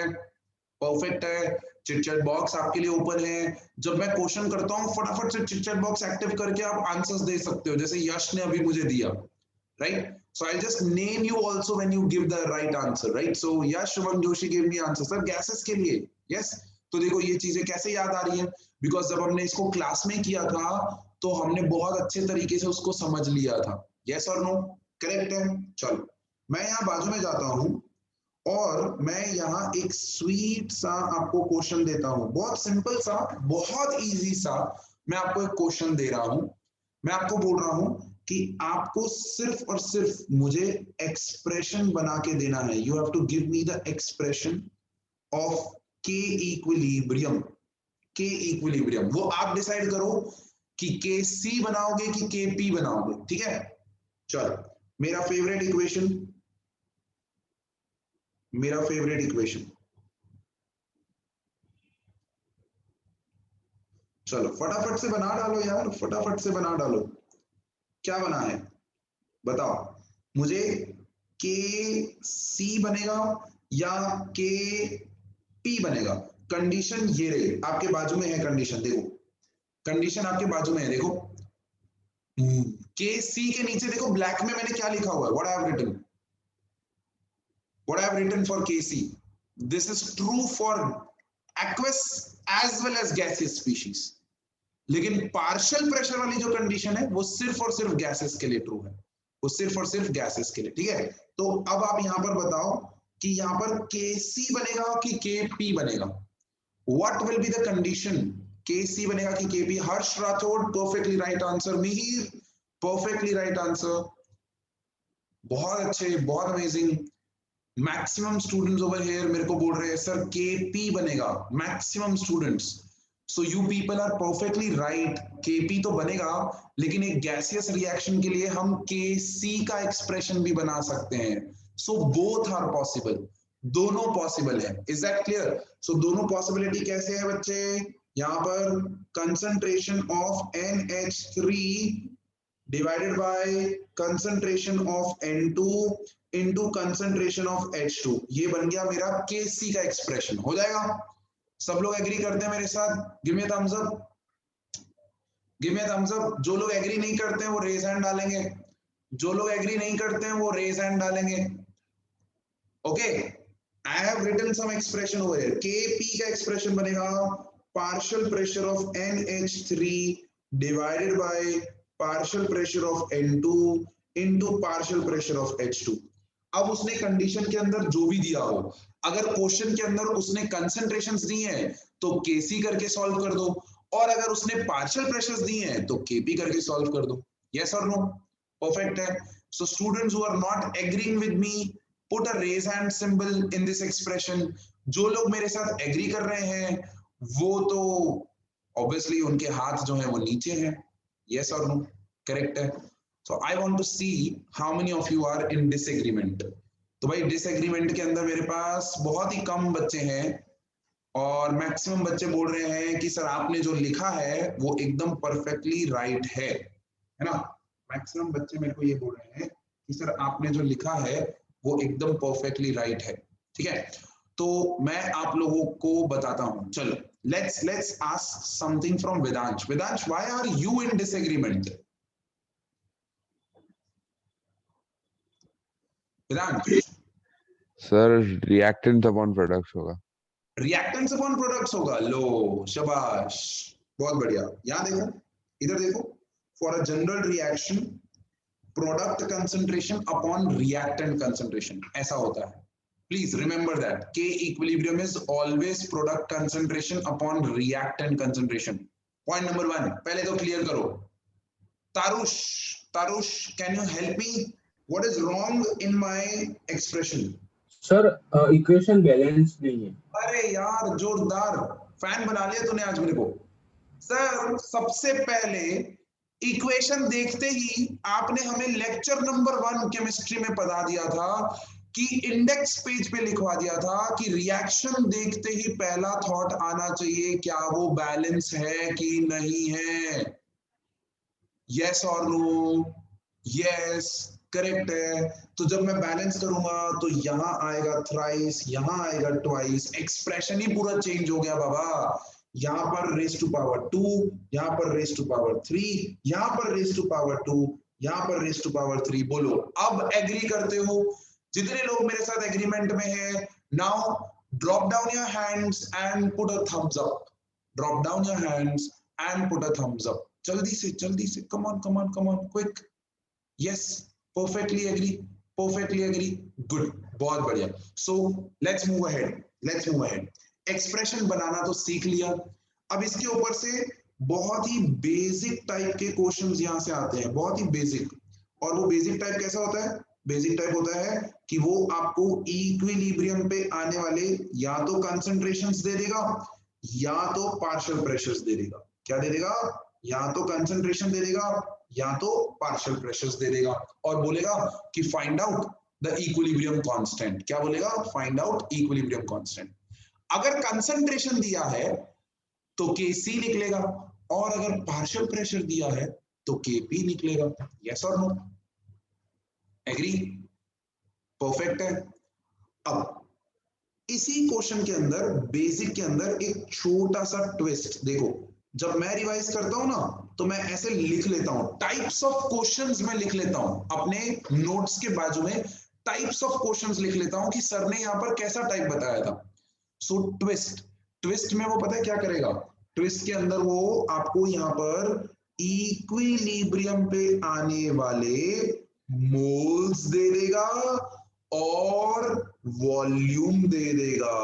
Perfect है। चिट चैट बॉक्स आपके लिए ओपन है। जब मैं क्वेश्चन करता हूँ फटाफट से चिट चैट बॉक्स एक्टिव करके आप आंसर्स दे सकते हो, जैसे यश ने अभी मुझे दिया, right? So I'll just name you also when you give the right answer, right? So Yash Shubham Joshi gave me answer, sir gases के लिए, yes। तो देखो ये चीजें कैसे याद आ रही है, बिकॉज जब हमने इसको क्लास में किया था तो हमने बहुत अच्छे तरीके से उसको समझ लिया था। यस और नो? करेक्ट है। चलो मैं यहाँ बाजू में जाता हूँ और मैं यहाँ एक स्वीट सा आपको क्वेश्चन देता हूँ, बहुत सिंपल सा, बहुत इजी सा। मैं आपको एक क्वेश्चन दे रहा हूँ, मैं आपको बोल रहा हूँ कि आपको सिर्फ और सिर्फ मुझे एक्सप्रेशन बना के देना है। You have to give me the expression of K equilibrium. K equilibrium वो आप डिसाइड करो कि Kc बनाओगे कि Kp बनाओगे, ठीक है। चलो मेरा फेवरेट इक्वेशन, चलो फटाफट से बना डालो यार, फटाफट से बना डालो। क्या बना है बताओ मुझे, Kc बनेगा या Kp बनेगा? कंडीशन ये रही, आपके बाजू में है कंडीशन, देखो कंडीशन आपके बाजू में है, देखो Kc के नीचे देखो ब्लैक में मैंने क्या लिखा हुआ है, what I have written for Kc। This is true for aqueous as well as gaseous species, लेकिन पार्शियल प्रेशर वाली जो कंडीशन है वो सिर्फ और सिर्फ गैसेस के लिए ट्रू है, वो सिर्फ और सिर्फ गैसेस के लिए, ठीक है। तो अब आप यहां पर बताओ कि यहां पर Kc बनेगा कि Kp बनेगा? What will be the condition? Kc बनेगा कि Kp? Harsh Rathore perfectly right answer, Mihir perfectly right answer, बहुत अच्छे, बहुत amazing. Maximum students over here मेरे को बोल रहे हैं सर Kp बनेगा, maximum students. So you people are perfectly right, Kp तो बनेगा, लेकिन एक गैसियस रिएक्शन के लिए हम Kc का एक्सप्रेशन भी बना सकते हैं। सो बोथ आर पॉसिबल, दोनों पॉसिबल है। Is that clear? सो दोनों पॉसिबिलिटी कैसे है बच्चे? यहाँ पर concentration of NH3 divided by concentration of N2 into concentration of H2, ये बन गया मेरा Kc का एक्सप्रेशन, हो जाएगा? सब लोग एग्री करते हैं मेरे साथ? Give me thumbs up, give me thumbs up. जो लोग एग्री नहीं करते हैं वो रेज हैंड डालेंगे, जो लोग एग्री नहीं करते हैं वो रेज हैंड डालेंगे। Okay, I have written some expression over here. Kp का एक्सप्रेशन बनेगा partial pressure of NH3 divided by partial pressure of N2 into partial pressure of H2। अब उसने कंडीशन के अंदर जो भी दिया हो, अगर क्वेश्चन के अंदर उसने कंसंट्रेशंस दी हैं तो केसी करके सॉल्व कर दो, और अगर उसने पार्शियल प्रेशर्स दी हैं तो केपी करके सॉल्व कर दो। यस और नो? परफेक्ट है। So students who are not agreeing with me, put a raise hand symbol in this expression. जो लोग मेरे साथ एग्री कर रहे हैं वो तो ऑब्वियसली उनके हाथ जो है वो नीचे हैं। यस और नो? करेक्ट है। So I want to see how many of you are in disagreement. तो भाई डिसएग्रीमेंट के अंदर मेरे पास बहुत ही कम बच्चे हैं, और मैक्सिमम बच्चे बोल रहे हैं कि सर आपने जो लिखा है वो एकदम परफेक्टली राइट है ना? मैक्सिमम बच्चे मेरे को ये बोल रहे हैं कि सर आपने जो लिखा है वो एकदम परफेक्टली राइट है। ठीक है, तो मैं आप लोगों को बताता हूं। चलो let's ask something from Vedansh. Vedansh, why are you in disagreement? Vedansh sir reactant upon products होगा। रिएक्टेंट्स अपॉन प्रोडक्ट्स होगा। लो शाबाश, बहुत बढ़िया। यहां देखो, इधर देखो, for a general reaction product concentration upon reactant concentration ऐसा होता है। Please remember that K equilibrium is always product concentration upon reactant concentration. Point number 1 पहले तो क्लियर करो। Tarush, Tarush can you help me, what is wrong in my expression? Sir equation balance नहीं है। अरे यार जोरदार, फैन बना लिया तूने आज मेरे को। सर सबसे पहले इक्वेशन देखते ही आपने हमें लेक्चर नंबर 1 केमिस्ट्री में पढ़ा दिया था कि इंडेक्स पेज पे लिखवा दिया था कि रिएक्शन देखते ही पहला थॉट आना चाहिए क्या वो बैलेंस है कि नहीं है। यस और नो? यस, करेक्ट है। तो जब मैं बैलेंस करूंगा तो यहां आएगा थ्राइस, यहां आएगा ट्वाइस, एक्सप्रेशन ही पूरा चेंज हो गया बाबा। यहां पर रेज टू पावर 2, यहां पर रेज टू पावर 3, यहां पर रेज टू पावर 2, यहां पर रेज टू पावर 3। बोलो अब एग्री करते हो? जितने लोग मेरे साथ एग्रीमेंट में है, now drop down your hands and put a thumbs up. Drop down your hands and put a thumbs up. जल्दी से, come on come on come on, quick. Yes, perfectly agree, good, बहुत बढ़िया। So let's move ahead। Expression बनाना तो सीख लिया, अब इसके ऊपर से बहुत ही बेसिक टाइप के क्वेश्चंस यहां से आते हैं, बहुत ही बेसिक। और वो बेसिक टाइप कैसा होता है? बेसिक टाइप होता है कि वो आपको इक्विलिब्रियम पे आने वाले या तो कंसंट्रेशंस दे देगा या तो पार्शियल प्रेशर्स दे देगा। क्या दे देगा? या तो कंसंट्रेशन दे देगा या तो पार्शियल प्रेशर्स दे देगा, और बोलेगा कि find out the equilibrium constant. क्या बोलेगा? Find out equilibrium constant. अगर कंसंट्रेशन दिया है तो Kc निकलेगा, और अगर पार्शियल प्रेशर दिया है तो Kp निकलेगा। यस और नो? एग्री? परफेक्ट है। अब इसी क्वेश्चन के अंदर, बेसिक के अंदर एक छोटा सा ट्विस्ट देखो। जब मैं रिवाइज करता हूं ना तो मैं ऐसे लिख लेता हूं, टाइप्स ऑफ क्वेश्चंस मैं लिख लेता हूं अपने नोट्स के बाजू में, टाइप्स ऑफ क्वेश्चंस लिख लेता हूं कि सर ने यहां पर कैसा टाइप बताया था। सो ट्विस्ट में वो पता है क्या करेगा? ट्विस्ट के अंदर वो आपको यहां पर इक्विलिब्रियम पे आने वाले मोल्स दे देगा और वॉल्यूम दे देगा।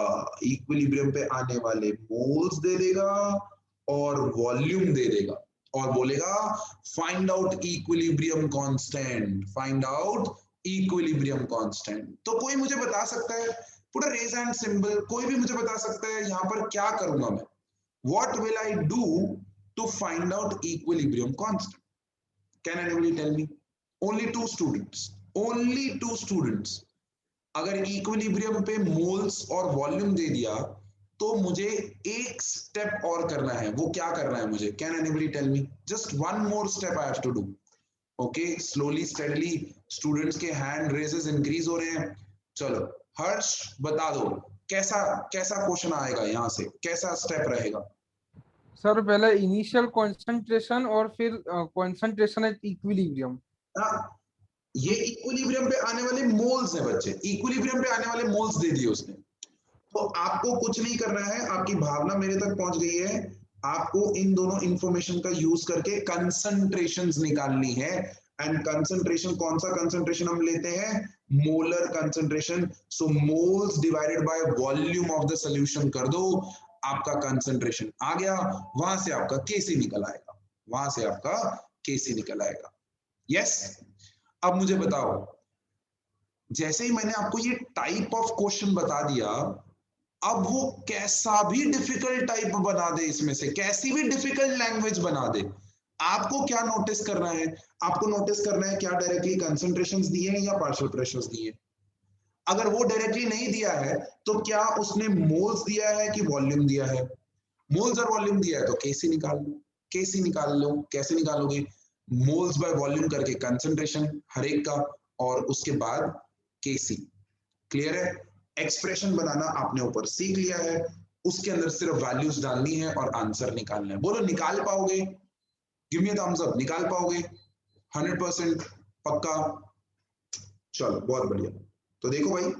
इक्विलिब्रियम पे आने वाले मोल्स दे देगा और वॉल्यूम दे देगा, और बोलेगा find out equilibrium constant, find out equilibrium constant. तो कोई मुझे बता सकता है, put a raise hand symbol, कोई भी मुझे बता सकता है यहां पर क्या करूंगा मैं? What will I do to find out equilibrium constant? Can anybody tell me? Only 2 students, only 2 students. अगर इक्विलिब्रियम पे मोल्स और वॉल्यूम दे दिया तो मुझे एक स्टेप और करना है। वो क्या करना है मुझे? Can anybody tell me? Just one more step I have to do. Okay, slowly steadily students के हैंड रेजेस इंक्रीज हो रहे हैं। चलो हर्ष बता दो, कैसा क्वेश्चन आएगा यहां से, कैसा स्टेप रहेगा? सर पहले इनिशियल कंसंट्रेशन और फिर कंसंट्रेशन एट इक्विलिब्रियम। ये इक्विलिब्रियम पे आने वाले मोल्स है बच्चे, इक्विलिब्रियम पे आने वाले मोल्स दे दिए उसने। तो आपको कुछ नहीं करना है, आपकी भावना मेरे तक पहुंच गई है। आपको इन दोनों इंफॉर्मेशन का यूज करके कंसंट्रेशंस निकालनी है। एंड कंसंट्रेशन, कौन सा कंसंट्रेशन हम लेते हैं? Molar concentration. So moles divided by volume of the solution कर दो, आपका कंसंट्रेशन आ गया। वहां से आपका केसी निकल आएगा, वहां से आपका केसी निकल आएगा। यस। अब मुझे बताओ, जैसे ही मैंने आपको ये टाइप ऑफ क्वेश्चन बता दिया, अब वो कैसा भी डिफिकल्ट टाइप बना दे, इसमें से कैसी भी डिफिकल्ट लैंग्वेज बना दे, आपको क्या नोटिस करना है? आपको नोटिस करना है क्या डायरेक्टली कंसंट्रेशंस दिए हैं या पार्शियल प्रेशर्स दिए। अगर वो डायरेक्टली नहीं दिया है तो क्या उसने मोल्स दिया है कि वॉल्यूम दिया है? मोल्स और वॉल्यूम दिया है तो केसी निकाल लो, केसी निकाल लो। कैसे निकालोगे? मोल्स बाय वॉल्यूम करके कंसंट्रेशन हर एक का, और उसके बाद केसी। क्लियर है? एक्सप्रेशन बनाना आपने ऊपर सीख लिया है, उसके अंदर सिर्फ वैल्यूज डालनी है और आंसर निकालना है। बोलो निकाल पाओगे? Give me a thumbs up. निकाल पाओगे? 100% पक्का? चलो बहुत बढ़िया। तो देखो भाई,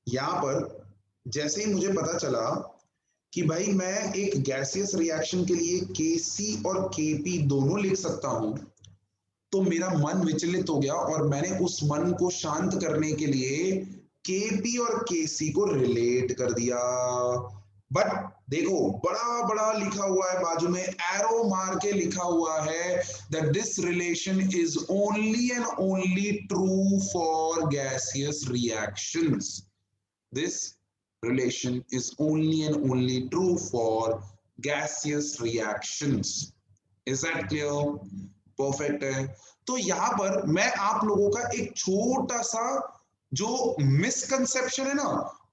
यहां पर जैसे ही मुझे पता चला कि भाई मैं एक गैसियस रिएक्शन के लिए केसी और केपी दोनों लिख सकता हूं, तो मेरा मन विचलित हो गया और मैंने उस मन को शांत करने के लिए केपी और केसी को रिलेट कर दिया। बट देखो, बड़ा बड़ा लिखा हुआ है बाजू में, एरो मार के लिखा हुआ है that this relation is only and only true for gaseous reactions. This relation is only and only true for gaseous reactions. Is that clear? Perfect है। तो यहां पर मैं आप लोगों का एक छोटा सा जो मिसकंसेप्शन है ना,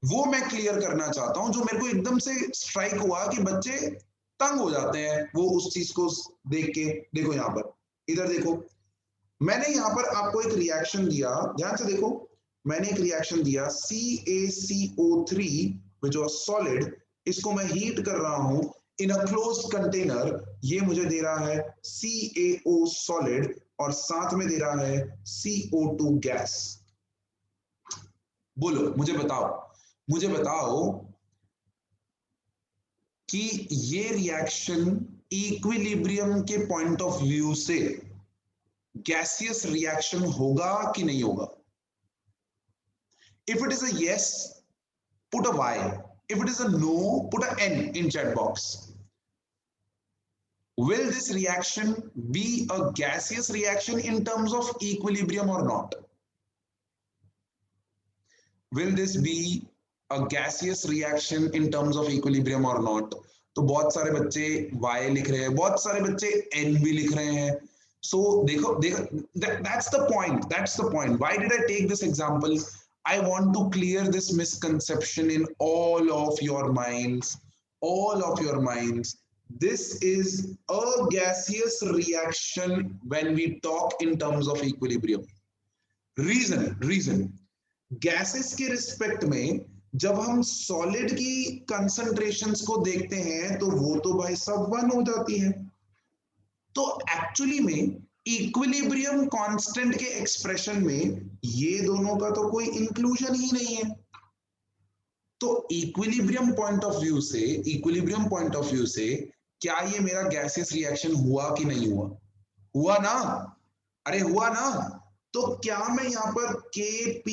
वो मैं क्लियर करना चाहता हूं, जो मेरे को एकदम से स्ट्राइक हुआ कि बच्चे तंग हो जाते हैं वो उस चीज को देख के। देखो यहां पर, इधर देखो, मैंने यहां पर आपको एक रिएक्शन दिया, ध्यान से देखो, मैंने एक रिएक्शन दिया CaCO3 which was solid, इसको मैं हीट कर रहा हूं इन अ क्लोज्ड कंटेनर, ये मुझे दे रहा है CaO सॉलिड और साथ में दे रहा है CO2 गैस। बोलो मुझे बताओ, मुझे बताओ कि ये रिएक्शन इक्विलिब्रियम के पॉइंट ऑफ व्यू से गैसियस रिएक्शन होगा कि नहीं होगा? If it is a yes, put a Y. If it is a no, put a N in chat box. Will this reaction be a gaseous reaction in terms of equilibrium or not? Will this be a gaseous reaction in terms of equilibrium or not? तो बहुत सारे बच्चे Y लिख रहे हैं, बहुत सारे बच्चे N भी लिख रहे हैं। So देखो, that's the point. That's the point. Why did I take this example? I want to clear this misconception in all of your minds. All of your minds. This is a gaseous reaction when we talk in terms of equilibrium. Reason. Gases के respect में जब हम solid की concentrations को देखते हैं तो वो तो भाई सब 1 हो जाती है। तो एक्चुअली में इक्विलिब्रियम कांस्टेंट के एक्सप्रेशन में ये दोनों का तो कोई इंक्लूजन ही नहीं है। तो इक्विलिब्रियम पॉइंट ऑफ व्यू से क्या ये मेरा गैसियस रिएक्शन हुआ कि नहीं हुआ? हुआ ना? अरे हुआ ना? तो क्या मैं यहाँ पर Kp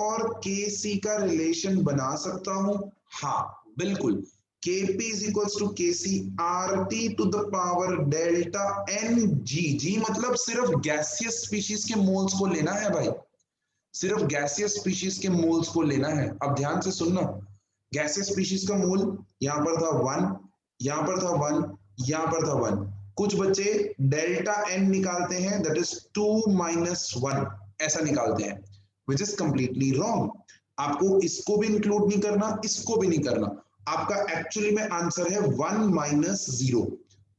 और Kc का रिलेशन बना सकता हूं? हाँ बिल्कुल। Kp is equals to Kc RT to the power delta Ng। जी मतलब सिर्फ गैसियस स्पीशीज के मोल्स को लेना है भाई, सिर्फ गैसियस स्पीशीज के मोल्स को लेना है। अब ध्यान से सुनना, गैसियस स्पीशीज का मोल यहाँ पर था 1, यहाँ पर था 1, यहाँ पर था 1। कुछ बच्चे डेल्टा एन निकालते हैं, दैट इज 2 - 1 ऐसा निकालते हैं, विच इज कंप्लीटली रॉन्ग। आपको इसको भी इंक्लूड नहीं करना, इसको भी नहीं करना। आपका एक्चुअली में आंसर है 1 - 0।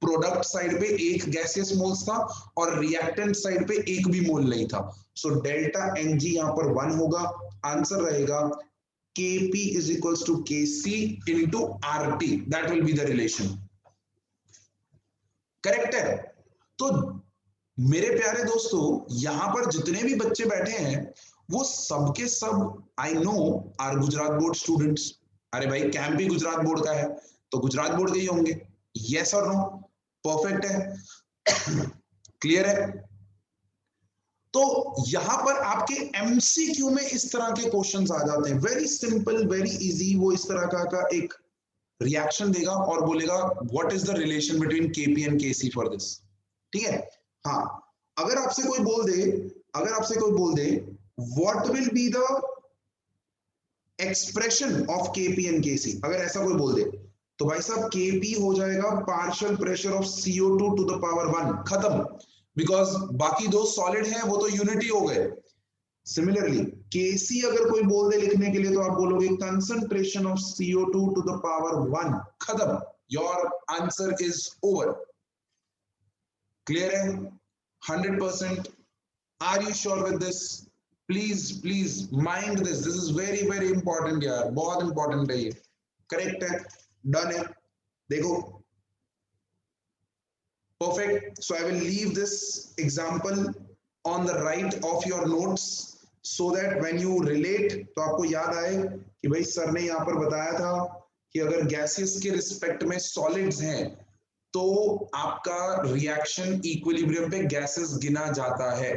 प्रोडक्ट साइड पे एक गैसियस मोल्स था और रिएक्टेंट साइड पे एक भी मोल नहीं था। सो डेल्टा एन जी यहाँ पर 1 होगा। आंसर रहेगा Kp is equals to Kc into RT. That will be the relation. Correct है? तो मेरे प्यारे दोस्तों, यहां पर जितने भी बच्चे बैठे हैं वो सबके सब I know are Gujarat board students. अरे भाई कैंप भी गुजरात बोर्ड का है तो गुजरात बोर्ड के ही होंगे। यस और नो? परफेक्ट है, क्लियर है? तो यहां पर आपके एमसीक्यू में इस तरह के क्वेश्चंस आ जाते हैं, वेरी सिंपल, वेरी इजी। वो इस तरह का एक रिएक्शन देगा और बोलेगा what is the relation between KP and KC for this. ठीक है? हाँ, अगर आपसे कोई बोल दे what will be the expression of KP and KC, अगर ऐसा कोई बोल दे तो भाई साहब केपी हो जाएगा partial pressure of CO2 to the power 1, खत्म। बिकॉज बाकी दो सॉलिड हैं, वो तो यूनिटी हो गए। सिमिलरली केसी अगर कोई बोल दे लिखने के लिए तो आप बोलोगे concentration of CO2 to the power 1, खत्म। Your answer is over. Clear है? 100%? Are you sure with this? Please mind this, this is very very important यार, बहुत इंपॉर्टेंट है ये। करेक्ट है, डन है। देखो, perfect. So I will leave this example on the right of your notes so that when you relate तो आपको याद आए कि भाई सर ने यहाँ पर बताया था कि अगर गैसेस के रिस्पेक्ट में सॉलिड्स हैं तो आपका रिएक्शन इक्विलिब्रियम पे गैसेस गिना जाता है।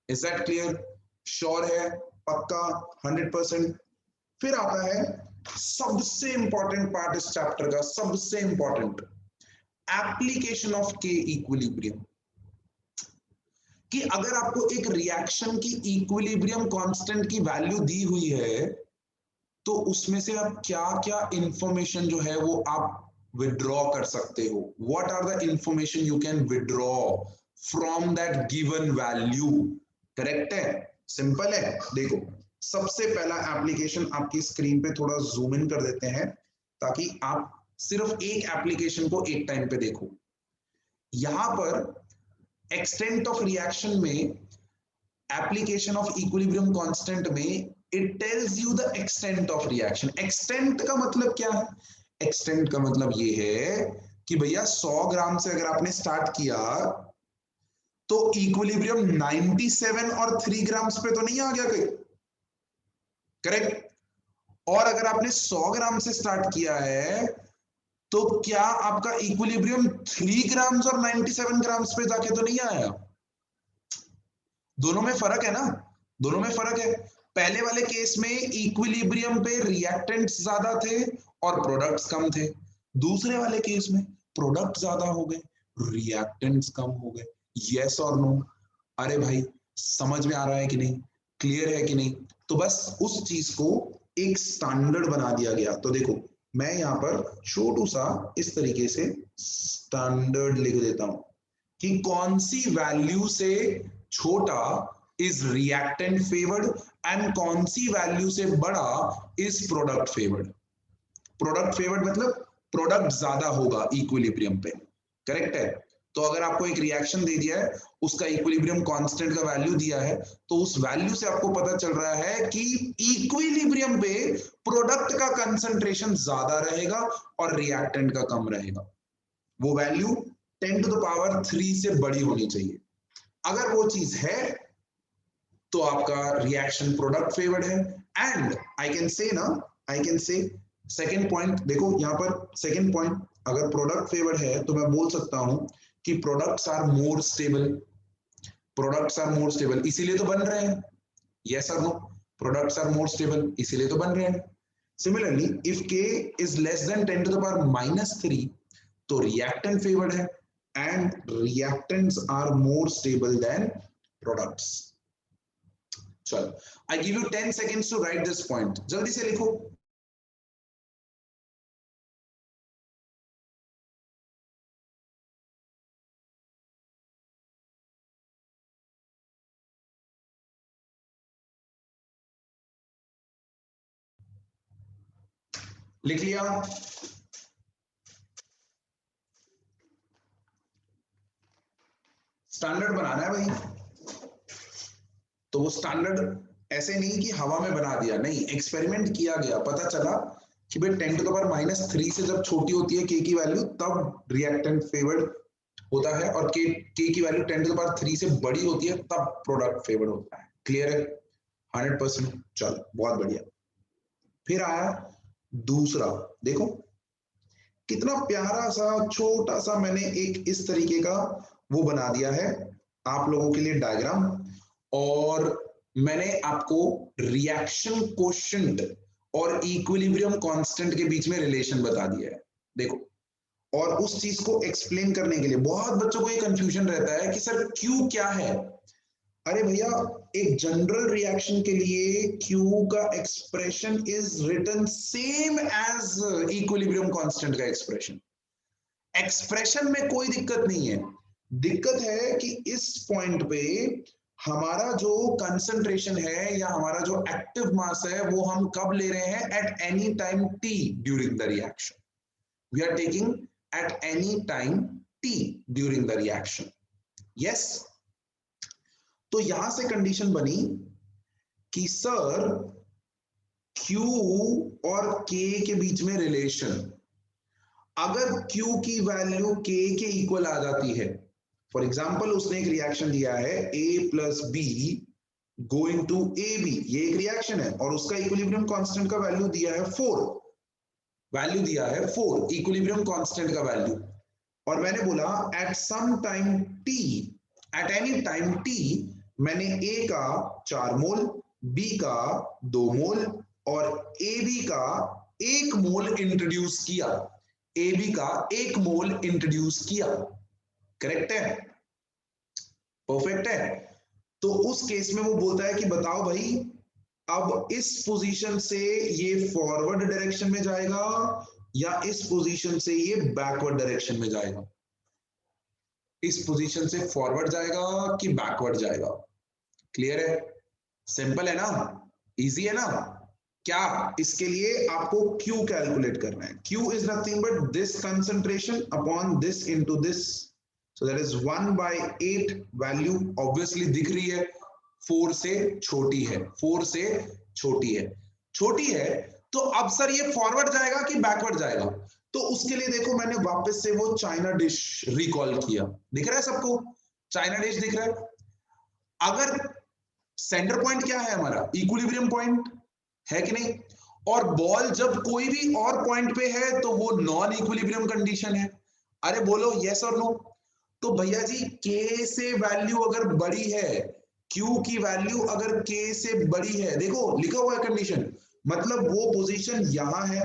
Is that clear? श्योर है? पक्का? 100%? फिर आता है सबसे इंपॉर्टेंट पार्ट इस चैप्टर का, सबसे इंपॉर्टेंट, एप्लीकेशन ऑफ के इक्विलिब्रियम। कि अगर आपको एक रिएक्शन की इक्विलिब्रियम कांस्टेंट की वैल्यू दी हुई है तो उसमें से आप क्या क्या इंफॉर्मेशन जो है वो आप विड्रॉ कर सकते हो। What are the information you can withdraw from that given value. Correct है? सिंपल है। देखो, सबसे पहला एप्लीकेशन आपकी स्क्रीन पे थोड़ा जूम इन कर देते हैं ताकि आप सिर्फ एक एप्लीकेशन को एक टाइम पे देखो। यहां पर एक्सटेंट ऑफ रिएक्शन में, एप्लीकेशन ऑफ इक्विलिब्रियम कांस्टेंट में, it tells you the extent of reaction. Extent का मतलब क्या है? एक्सटेंट का मतलब ये है कि भैया 100 ग्राम से अगर आपने स्टार्ट किया तो इक्विलिब्रियम 97 और 3 ग्राम्स पे तो नहीं आ गया कहीं? करेक्ट? और अगर आपने 100 ग्राम से स्टार्ट किया है तो क्या आपका इक्विलिब्रियम 3 ग्राम्स और 97 ग्राम्स पे जाके तो नहीं आया? दोनों में फर्क है ना, दोनों में फर्क है। पहले वाले केस में इक्विलिब्रियम पे रिएक्टेंट्स ज्यादा थे और प्रोडक्ट्स कम थे। दूसरे वाले केस में प्रोडक्ट ज्यादा हो गए, रिएक्टेंट्स कम हो गए। यस और नो? अरे भाई समझ में आ रहा है कि नहीं? क्लियर है कि नहीं? तो बस उस चीज को एक स्टैंडर्ड बना दिया गया। तो देखो, मैं यहाँ पर छोटू सा इस तरीके से स्टैंडर्ड लिख देता हूं कि कौन सी वैल्यू से छोटा इज रिएक्टेंट फेवर्ड एंड कौन सी वैल्यू से बड़ा is product favoured. Product favoured मतलब प्रोडक्ट ज्यादा होगा इक्विलिब्रियम पे। करेक्ट है? तो अगर आपको एक रिएक्शन दे दिया है, उसका इक्विलिब्रियम कांस्टेंट का वैल्यू दिया है, तो उस वैल्यू से आपको पता चल रहा है कि इक्विलिब्रियम पे प्रोडक्ट का कंसंट्रेशन ज्यादा रहेगा और रिएक्टेंट का कम रहेगा। वो वैल्यू 10 टू द पावर 3 से बड़ी होनी चाहिए। अगर वो चीज है तो आपका रिएक्शन प्रोडक्ट फेवर्ड है। And I can say second point, देखो यहां पर सेकेंड पॉइंट, अगर प्रोडक्ट फेवर्ड है तो मैं बोल सकता हूं कि products are more stable. Products are more stable इसीलिए तो बन रहे हैं। यस और no? Products are more stable इसीलिए तो बन रहे हैं। Similarly if K is less than 10 to the power -3 तो रिएक्टेंट फेवर्ड है and reactants are more stable than products. चलो, I give you 10 seconds to write this point. जल्दी से लिखो। लिख लिया? स्टैंडर्ड बनाना है भाई। तो वो स्टैंडर्ड ऐसे नहीं कि हवा में बना दिया, नहीं, एक्सपेरिमेंट किया गया, पता चला कि भाई 10 टू द पावर -3 से जब छोटी होती है K की वैल्यू तब रिएक्टेंट फेवर्ड होता है और K की वैल्यू 10 टू द पावर 3 से बड़ी होती है तब प्रोडक्ट फेवर्ड होता है। क्लियर है? 100%? चलो बहुत बढ़िया। फिर आया दूसरा, देखो कितना प्यारा सा छोटा सा मैंने एक इस तरीके का वो बना दिया है आप लोगों के लिए डायग्राम, और मैंने आपको रिएक्शन कोशेंट और इक्विलिब्रियम कांस्टेंट के बीच में रिलेशन बता दिया है। देखो, और उस चीज को एक्सप्लेन करने के लिए बहुत बच्चों को ये कंफ्यूजन रहता है कि सर Q क्या है। अरे भैया, एक जनरल रिएक्शन के लिए Q का expression is written same as equilibrium constant का एक्सप्रेशन। एक्सप्रेशन में कोई दिक्कत नहीं है, दिक्कत है कि इस पॉइंट पे हमारा जो कंसंट्रेशन है या हमारा जो एक्टिव मास है वो हम कब ले रहे हैं, at any time t during the reaction. We are taking at any time t during the reaction. Yes, तो यहां से कंडीशन बनी कि सर Q और K के बीच में रिलेशन, अगर Q की वैल्यू K के इक्वल आ जाती है, फॉर एग्जाम्पल उसने एक रिएक्शन दिया है A plus B going to AB, ये एक रिएक्शन है और उसका इक्विलिब्रियम कांस्टेंट का वैल्यू दिया है 4, वैल्यू दिया है 4 इक्विलिब्रियम कांस्टेंट का वैल्यू, और मैंने बोला at some time t, at any time t मैंने A का 4 मोल, B का 2 मोल और AB का 1 मोल इंट्रोड्यूस किया, AB का 1 मोल इंट्रोड्यूस किया। करेक्ट है, परफेक्ट है। तो उस केस में वो बोलता है कि बताओ भाई, अब इस पोजीशन से ये फॉरवर्ड डायरेक्शन में जाएगा या इस पोजीशन से ये बैकवर्ड डायरेक्शन में जाएगा, इस पोजीशन से फॉरवर्ड जाएगा कि बैकवर्ड जाएगा। क्लियर है, सिंपल है ना, इजी है ना। क्या इसके लिए आपको Q कैलकुलेट करना है। Q is nothing but this concentration upon this into this, so that is 1/8 value obviously दिख रही है, 4 से छोटी है, 4 से छोटी है, छोटी है। तो अब सर ये फॉरवर्ड जाएगा कि बैकवर्ड जाएगा, तो उसके लिए देखो मैंने वापस से वो चाइना डिश रिकॉल किया। दिख रहा है सबको, चाइना डिश दिख रहा है। अगर सेंटर पॉइंट क्या है हमारा, इक्विलिब्रियम पॉइंट है कि नहीं, और बॉल जब कोई भी और पॉइंट पे है तो वो नॉन इक्विलिब्रियम कंडीशन है। अरे बोलो यस और नो। तो भैया जी K से वैल्यू अगर बड़ी है, Q की वैल्यू अगर K से बड़ी है, देखो लिखा हुआ है कंडीशन, मतलब वो पोजीशन यहां है,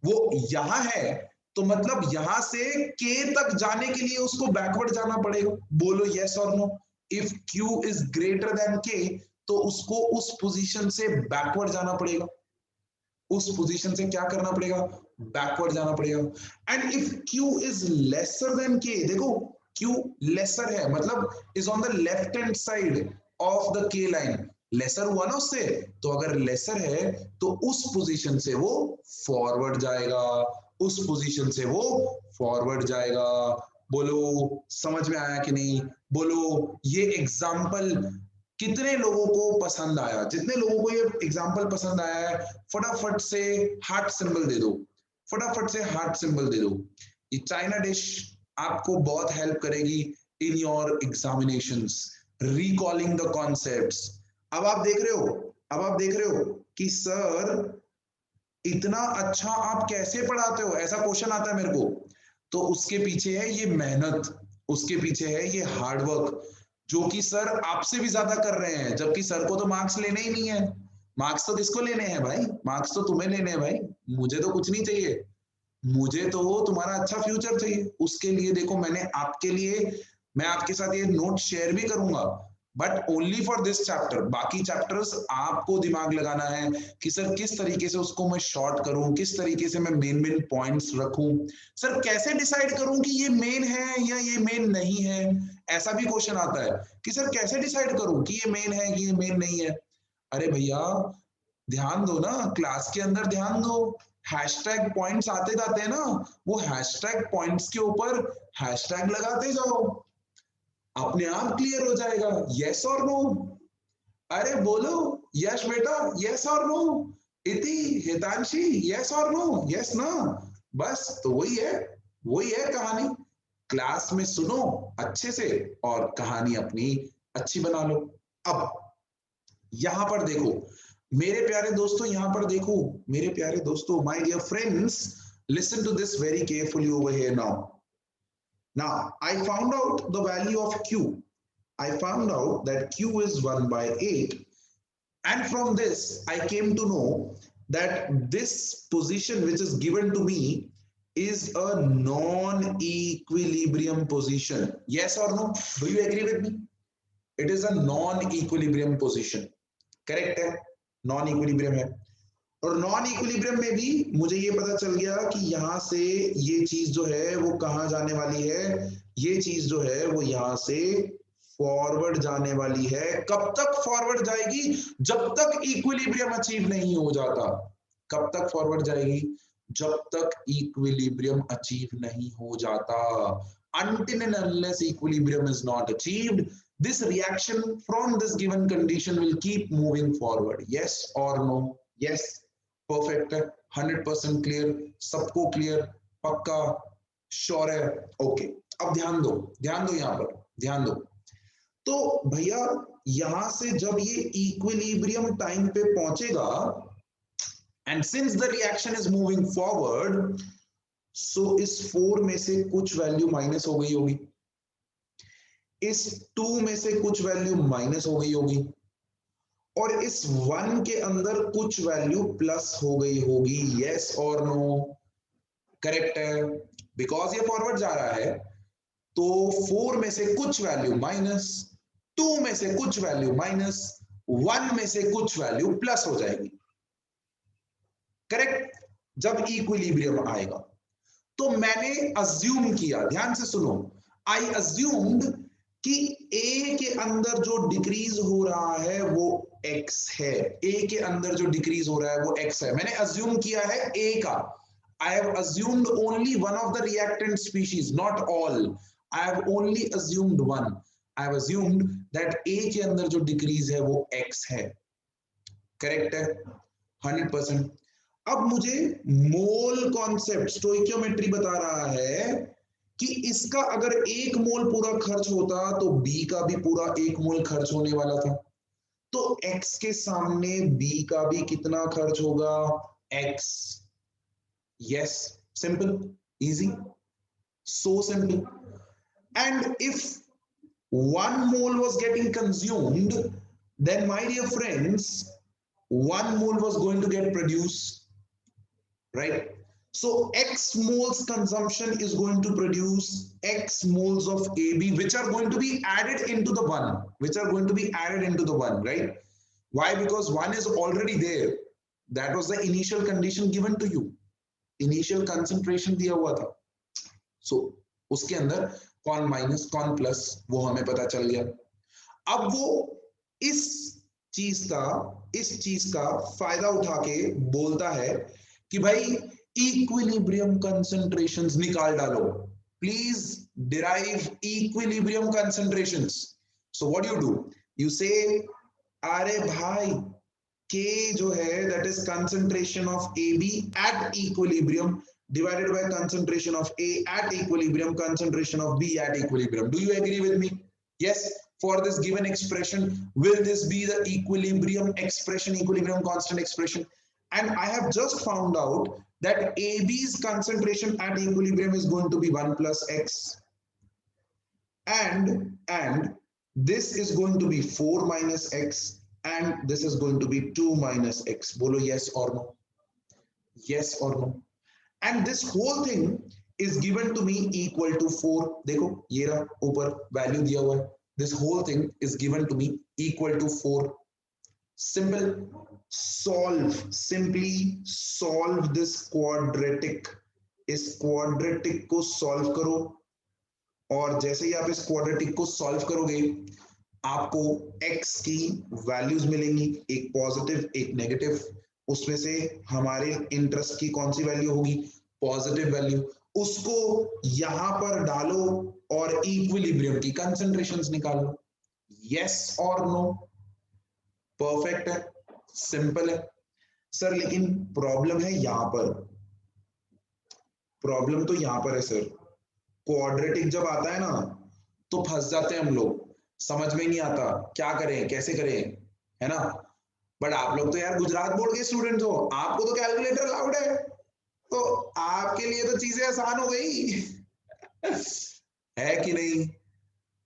वो यहां है, तो मतलब यहां से K तक जाने के लिए उसको बैकवर्ड जाना पड़ेगा। बोलो यस और no. If Q is greater than K तो उसको उस पोजीशन से बैकवर्ड जाना पड़ेगा, उस पोजीशन से क्या करना पड़ेगा, बैकवर्ड जाना पड़ेगा। And if Q is lesser than K, देखो Q लेसर है मतलब is on the left hand side of the K line, lesser हुआ ना उससे, तो अगर लेसर है तो उस पोजीशन से वो फॉरवर्ड जाएगा, उस पोजीशन से वो फॉरवर्ड जाएगा। बोलो समझ में आया कि नहीं। बोलो ये एग्जाम्पल कितने लोगों को पसंद आया, जितने लोगों को ये एग्जाम्पल पसंद आया है फटाफट से हार्ट सिंबल दे दो, फटाफट से हार्ट सिंबल दे दो। ये चाइना डिश आपको बहुत हेल्प करेगी in your examinations, recalling the concepts. अब आप देख रहे हो, अब आप देख रहे हो कि सर इतना अच्छा आप कैसे पढ़ाते हो, ऐसा क्वेश्चन आता है मेरे को, तो उसके पीछे है ये मेहनत, उसके पीछे है ये हार्डवर्क, जो कि सर आपसे भी ज्यादा कर रहे हैं, जबकि सर को तो मार्क्स लेने ही नहीं है। मार्क्स तो किसको लेने हैं भाई, मार्क्स तो तुम्हें लेने हैं भाई, मुझे तो कुछ नहीं चाहिए, मुझे तो तुम्हारा अच्छा फ्यूचर चाहिए। उसके लिए देखो मैंने आपके लिए, मैं आपके साथ ये नोट शेयर भी करूंगा, but only for this chapter. बाकी चैप्टर्स आपको दिमाग लगाना है कि सर किस तरीके से उसको मैं शॉर्ट करूं, किस तरीके से मैं मेन पॉइंट्स रखूं, सर कैसे डिसाइड करूं कि ये मेन है या ये मेन नहीं है। ऐसा भी क्वेश्चन आता है कि सर कैसे डिसाइड करूं कि ये मेन है कि ये मेन नहीं है। अरे भैया ध्यान दो ना, क्लास के अंदर ध्यान दो, हैशटैग पॉइंट्स आते जाते हैं ना, वो हैशटैग पॉइंट्स के ऊपर हैशटैग लगाते जाओ, अपने आप क्लियर हो जाएगा। यस और नो, अरे बोलो यस बेटा, यस और नो, इति हितांशी यस और नो, यस ना, बस तो वही है, वही है कहानी। क्लास में सुनो अच्छे से और कहानी अपनी अच्छी बना लो। अब यहां पर देखो मेरे प्यारे दोस्तों, यहां पर देखो मेरे प्यारे दोस्तों, my dear friends, Listen to this very carefully over here now. Now, I found out the value of Q. I found out that Q is 1 by 8. And from this, I came to know that this position which is given to me is a non-equilibrium position. Yes or no? Do you agree with me? It is a non-equilibrium position. Correct है? Non-equilibrium है. और non equilibrium में भी मुझे ये पता चल गया कि यहाँ से ये चीज जो है वो कहाँ जाने वाली है, ये चीज जो है वो यहाँ से फॉरवर्ड जाने वाली है. कब तक फॉरवर्ड जाएगी? जब तक इक्विलिब्रियम अचीव नहीं हो जाता. कब तक फॉरवर्ड जाएगी? जब तक इक्विलिब्रियम अचीव नहीं हो जाता. Until and unless equilibrium is not achieved, this reaction from this given condition will keep moving forward. Yes or no? Yes. Perfect. 100% clear. सबको clear. पक्का. Sure है. Okay. अब ध्यान दो यहाँ पर ध्यान दो. तो भैया यहां से जब ये इक्विलिब्रियम टाइम पे पहुंचेगा, and since the reaction is moving forward, so इस 4 में से कुछ वैल्यू माइनस हो गई होगी, इस 2 में से कुछ वैल्यू माइनस हो गई होगी, और इस 1 के अंदर कुछ वैल्यू प्लस हो गई होगी. यस और नो? करेक्ट है. बिकॉज ये फॉरवर्ड जा रहा है तो 4 में से कुछ वैल्यू माइनस, 2 में से कुछ वैल्यू माइनस, 1 में से कुछ वैल्यू प्लस हो जाएगी. करेक्ट. जब इक्विलिब्रियम आएगा तो मैंने अज्यूम किया, ध्यान से सुनो, आई अज्यूम्ड कि ए के अंदर जो डिक्रीज हो रहा है वो x है. ए के अंदर जो डिक्रीज हो रहा है वो x है. मैंने अज्यूम किया है ए का. I have assumed only one of the reactant species, not all. I have only assumed one. I have assumed that A के अंदर जो डिक्रीज है वो x है. करेक्ट है. 100%. अब मुझे मोल कॉन्सेप्ट, स्टोइकियोमेट्री बता रहा है कि इसका अगर 1 मोल पूरा खर्च होता तो बी का भी पूरा 1 मोल खर्च होने वाला था. तो x के सामने b का भी कितना खर्च होगा? x. Yes. Simple, easy, so simple. And if 1 mole was getting consumed, then my dear friends, 1 mole was going to get produced. Right? So x moles consumption is going to produce x moles of AB, which are going to be added into the 1, right? Why? Because 1 is already there. That was the initial condition given to you. Initial concentration दिया हुआ था. So उसके अंदर कौन minus कौन plus वो हमें पता चल गया. अब वो इस चीज का फायदा उठा के बोलता है कि भाई इक्विलिब्रियम कंसंट्रेशंस निकाल डालो. Please derive equilibrium concentrations. So what you do? You से अरे भाई K जो है that is concentration of AB at equilibrium divided by concentration of A at equilibrium, concentration of B at equilibrium. Do you agree with me? Yes. For this given expression, will this be the equilibrium expression, equilibrium constant expression? And I have just found out that AB's concentration at equilibrium is going to be 1 plus X. And this is going to be 4 minus X. And this is going to be 2 minus X. Bolo yes or no? Yes or no? And this whole thing is given to me equal to 4. देखो ये रहा ऊपर value दिया हुआ है. This whole thing is given to me equal to 4. Simple. Solve. Simply solve this quadratic. इस quadratic को solve करो. और जैसे ही आप इस quadratic को solve करोगे, आपको x की values मिलेंगी. एक पॉजिटिव एक नेगेटिव. उसमें से हमारे इंटरेस्ट की कौन सी वैल्यू होगी? Positive value. उसको यहां पर डालो और इक्विलिब्रियम की कंसंट्रेशंस निकालो. यस और नो? परफेक्ट है. सिंपल है सर. लेकिन प्रॉब्लम है यहां पर. प्रॉब्लम तो यहां पर है सर. क्वाड्रेटिक जब आता है ना तो फंस जाते हैं हम लोग. समझ में नहीं आता क्या करें कैसे करें, है ना. बट आप लोग तो यार गुजरात बोर्ड के स्टूडेंट हो, आपको तो कैलकुलेटर अलाउड है. तो आपके लिए तो चीजें आसान हो गई। है कि नहीं?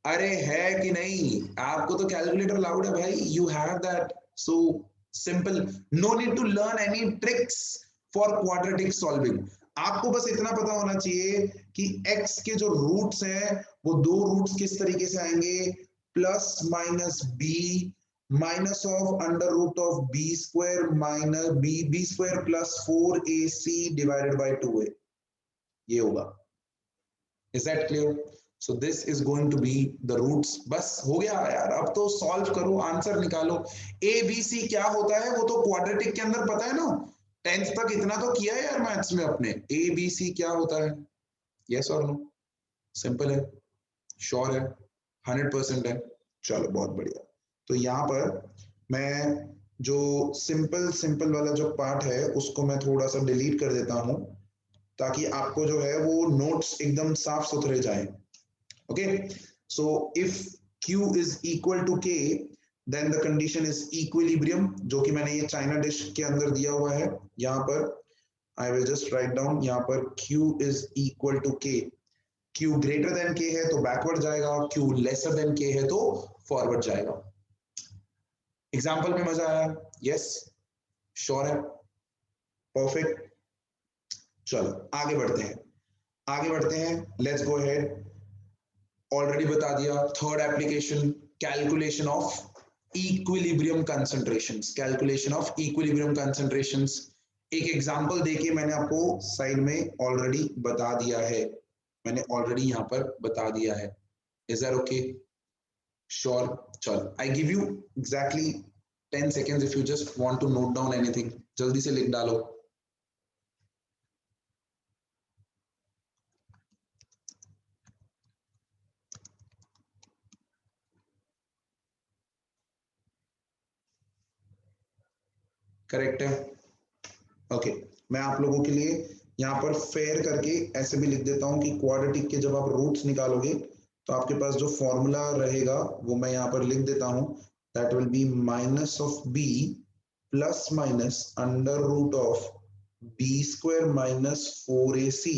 अरे है कि नहीं? आपको तो कैलकुलेटर लाउड है भाई, you have that, so simple, no need to learn any tricks for quadratic solving. आपको बस इतना पता होना चाहिए कि x के जो रूट्स हैं वो दो रूट्स किस तरीके से आएंगे, plus minus B minus of under root of B square minus B square plus 4ac divided by 2a, ये होगा। Is that clear? So this is going to be the roots. बस हो गया यार, अब तो सॉल्व करो, आंसर निकालो। ए बी सी क्या होता है वो तो क्वाड्रेटिक के अंदर पता है ना, 10th तक इतना तो किया है यार मैथ्स में अपने। ए बी सी क्या होता है, यस और नो? सिंपल है, श्योर है, 100% है। चलो बहुत बढ़िया। तो यहाँ पर मैं जो सिंपल सिंपल वाला जो पार्ट है उसको मैं थोड़ा सा डिलीट कर देता हूं, ताकि आपको जो है वो नोट्स एकदम साफ सुथरे जाए। Okay, so if Q is equal to K then the condition is equilibrium, जो कि मैंने ये चाइना डिश के अंदर दिया हुआ है। यहाँ पर I will just write down, यहाँ पर Q is equal to K, Q greater than K है तो बैकवर्ड जाएगा, Q लेसर देन K है तो फॉरवर्ड जाएगा। एग्जाम्पल में मजा आया? यस, श्योर है, परफेक्ट। चलो आगे बढ़ते हैं, आगे बढ़ते हैं, लेट्स गो अहेड। ऑलरेडी बता दिया, third application, calculation of equilibrium concentrations, calculation of equilibrium concentrations. एक एग्जांपल देके मैंने आपको साइड में ऑलरेडी बता दिया है, मैंने ऑलरेडी यहाँ पर बता दिया है। Is that okay? श्योर। चलो I give you exactly 10 seconds if you just want to note down anything, जल्दी से लिख डालो। करेक्ट है, ओके। मैं आप लोगों के लिए यहाँ पर फेयर करके ऐसे भी लिख देता हूँ कि क्वाड्रेटिक के जब आप रूट्स निकालोगे तो आपके पास जो फॉर्मूला रहेगा वो मैं यहाँ पर लिख देता हूँ, that will be minus of B plus minus under root of B square minus 4ac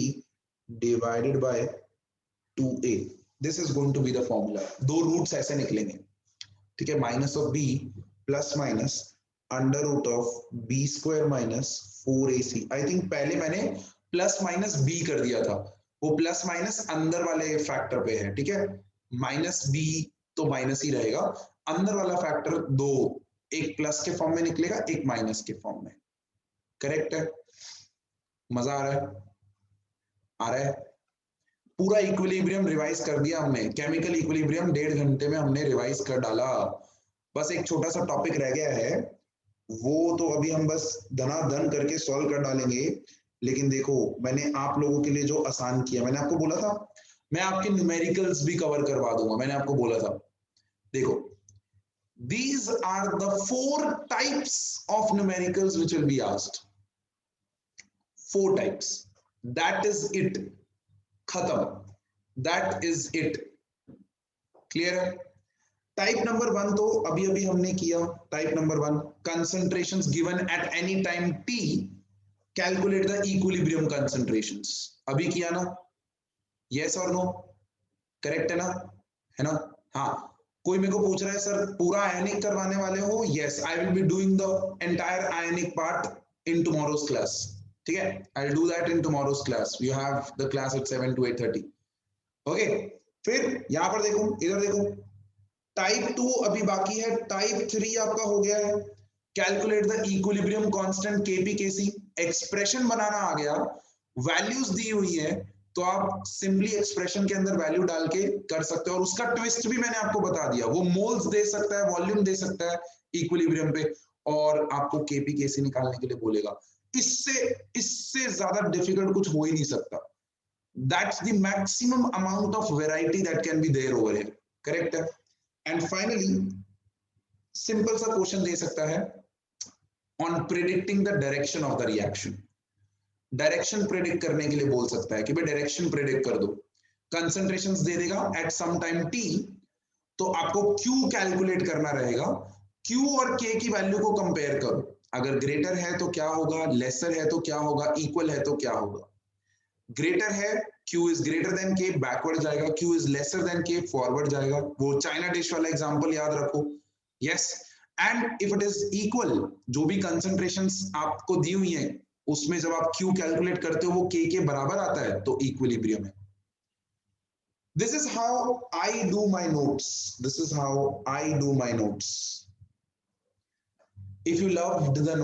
divided by 2a। This is going to be the formula. दो रूट्स ऐसे निकलेंगे, ठीक है, minus of B plus minus under root of B square minus 4ac। I think पहले मैंने plus minus B कर दिया था, वो प्लस माइनस अंदर वाले फैक्टर पे है, ठीक है। माइनस बी तो माइनस ही रहेगा, अंदर वाला फैक्टर दो, एक प्लस के फॉर्म में निकलेगा, एक माइनस के फॉर्म में। करेक्ट है? मजा आ रहा है? आ रहा है? पूरा इक्विलिब्रियम रिवाइज कर दिया हमने, केमिकल इक्विलिब्रियम 1.5 घंटे में हमने रिवाइज कर डाला। बस एक छोटा सा टॉपिक रह गया है, वो तो अभी हम बस धनाधन करके सॉल्व कर डालेंगे। लेकिन देखो मैंने आप लोगों के लिए जो आसान किया, मैंने आपको बोला था मैं आपके न्यूमेरिकल्स भी कवर करवा दूंगा, मैंने आपको बोला था। देखो, these are the 4 types of numericals which will be asked. 4 types. That is it. खत्म, that is it. क्लियर है? टाइप नंबर 1 तो अभी अभी हमने किया। Type number 1, concentrations given at any time t, calculate the equilibrium concentrations। अभी किया ना? yes or no? करेक्ट है ना? है ना? हाँ, कोई मेरे को पूछ रहा है सर पूरा आयनिक करवाने वाले हो? yes, I will be doing the entire ionic part in tomorrow's class, ठीक है, I'll do that in tomorrow's class. You have the class at 7 to 8:30. Okay, फिर यहां पर देखो, इधर देखो, टाइप 2 अभी बाकी है, टाइप 3 आपका हो गया है। Calculate the equilibrium constant KP KC, expression बनाना आ गया, वैल्यूज दी हुई है तो आप सिंपली एक्सप्रेशन के अंदर वैल्यू डाल के कर सकते हो। और उसका ट्विस्ट भी मैंने आपको बता दिया, वो मोल्स दे सकता है, वॉल्यूम दे सकता है इक्विलिब्रियम पे, और आपको केपी केसी निकालने के लिए बोलेगा। इससे ज्यादा डिफिकल्ट कुछ हो ही नहीं सकता। That's the maximum amount of variety that can be there over here. Correct है? And finally, simple सा क्वेश्चन दे सकता है on predicting the direction of the reaction. Direction predict करने के लिए बोल सकता है कि भाई डायरेक्शन प्रेडिक्ट कर दो। कंसंट्रेशंस दे देगा एट सम टाइम t, तो आपको Q कैलकुलेट करना रहेगा। Q और K की वैल्यू को कंपेयर करो। अगर ग्रेटर है तो क्या होगा, लेसर है तो क्या होगा, इक्वल है तो क्या होगा। ग्रेटर है, Q is greater than K, backward जाएगा, Q is lesser than K, forward जाएगा। वो चाइना डिश वाला एग्जांपल याद रखो। Yes, and if it is equal, जो भी कंसंट्रेशंस आपको दी हुई है उसमें जब आप Q कैलकुलेट करते हो वो K के बराबर आता है तो इक्विलिब्रियम है। This is how I do my notes. This is how I do my notes. If you loved the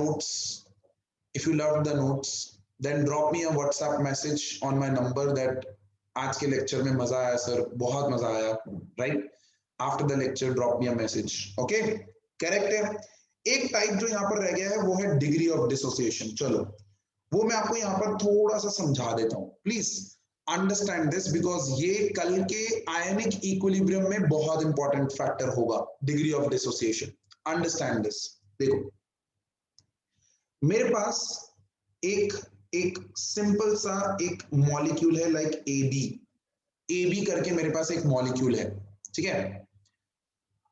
notes, then drop me a WhatsApp message on my number that आज के lecture में मजा आया sir, बहुत मजा आया, right? After the lecture drop me a message, okay? Correct है। एक टाइप जो यहाँ पर रह गया है वो है डिग्री ऑफ डिसोसिएशन। चलो वो मैं आपको यहाँ पर थोड़ा सा समझा देता हूँ, प्लीज अंडरस्टैंड दिस, बिकॉज ये कल के आयनिक इक्विलिब्रियम में बहुत इंपॉर्टेंट फैक्टर होगा, degree of dissociation. Understand this. देखो मेरे पास एक सिंपल सा एक मॉलिक्यूल है, लाइक AB करके मेरे पास एक मॉलिक्यूल है, ठीक है?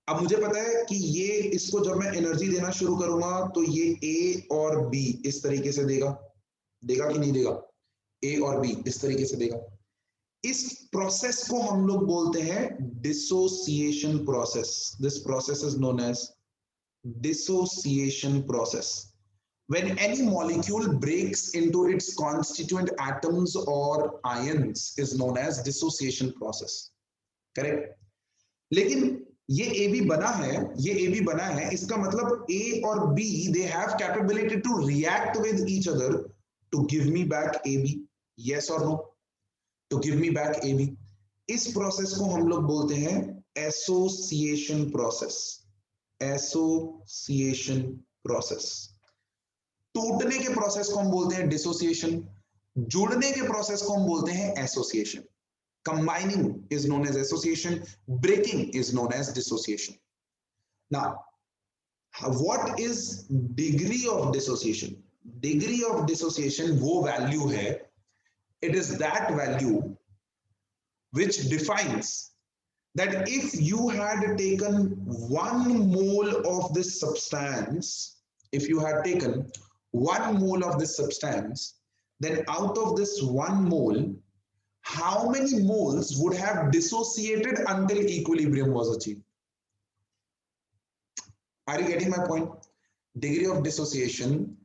अब मुझे पता है कि ये, इसको जब मैं एनर्जी देना शुरू करूंगा तो ये A और B इस तरीके से देगा कि नहीं देगा? A और B इस तरीके से देगा। इस प्रोसेस को हम लोग बोलते हैं dissociation process. This process is known as dissociation process. When any molecule breaks into its constituent atoms or ions is known as dissociation process. Correct? लेकिन ये AB बना है, इसका मतलब A और B they have capability to react with each other to give me back AB. Yes or no? To give me back AB. इस process को हम लोग बोलते हैं एसोसिएशन प्रोसेस। Association process. टूटने के प्रोसेस को हम बोलते हैं डिसोसिएशन, जुड़ने के प्रोसेस को हम बोलते हैं association. Combining is known as association, breaking is known as dissociation. Now what is degree of dissociation? Degree of dissociation वो वैल्यू है, it is that value which defines that if you had taken 1 mole of this substance, if you had taken 1 mole of this substance, then out of this 1 mole, how many moles would have dissociated until equilibrium was achieved? Are you getting my point? Degree of dissociation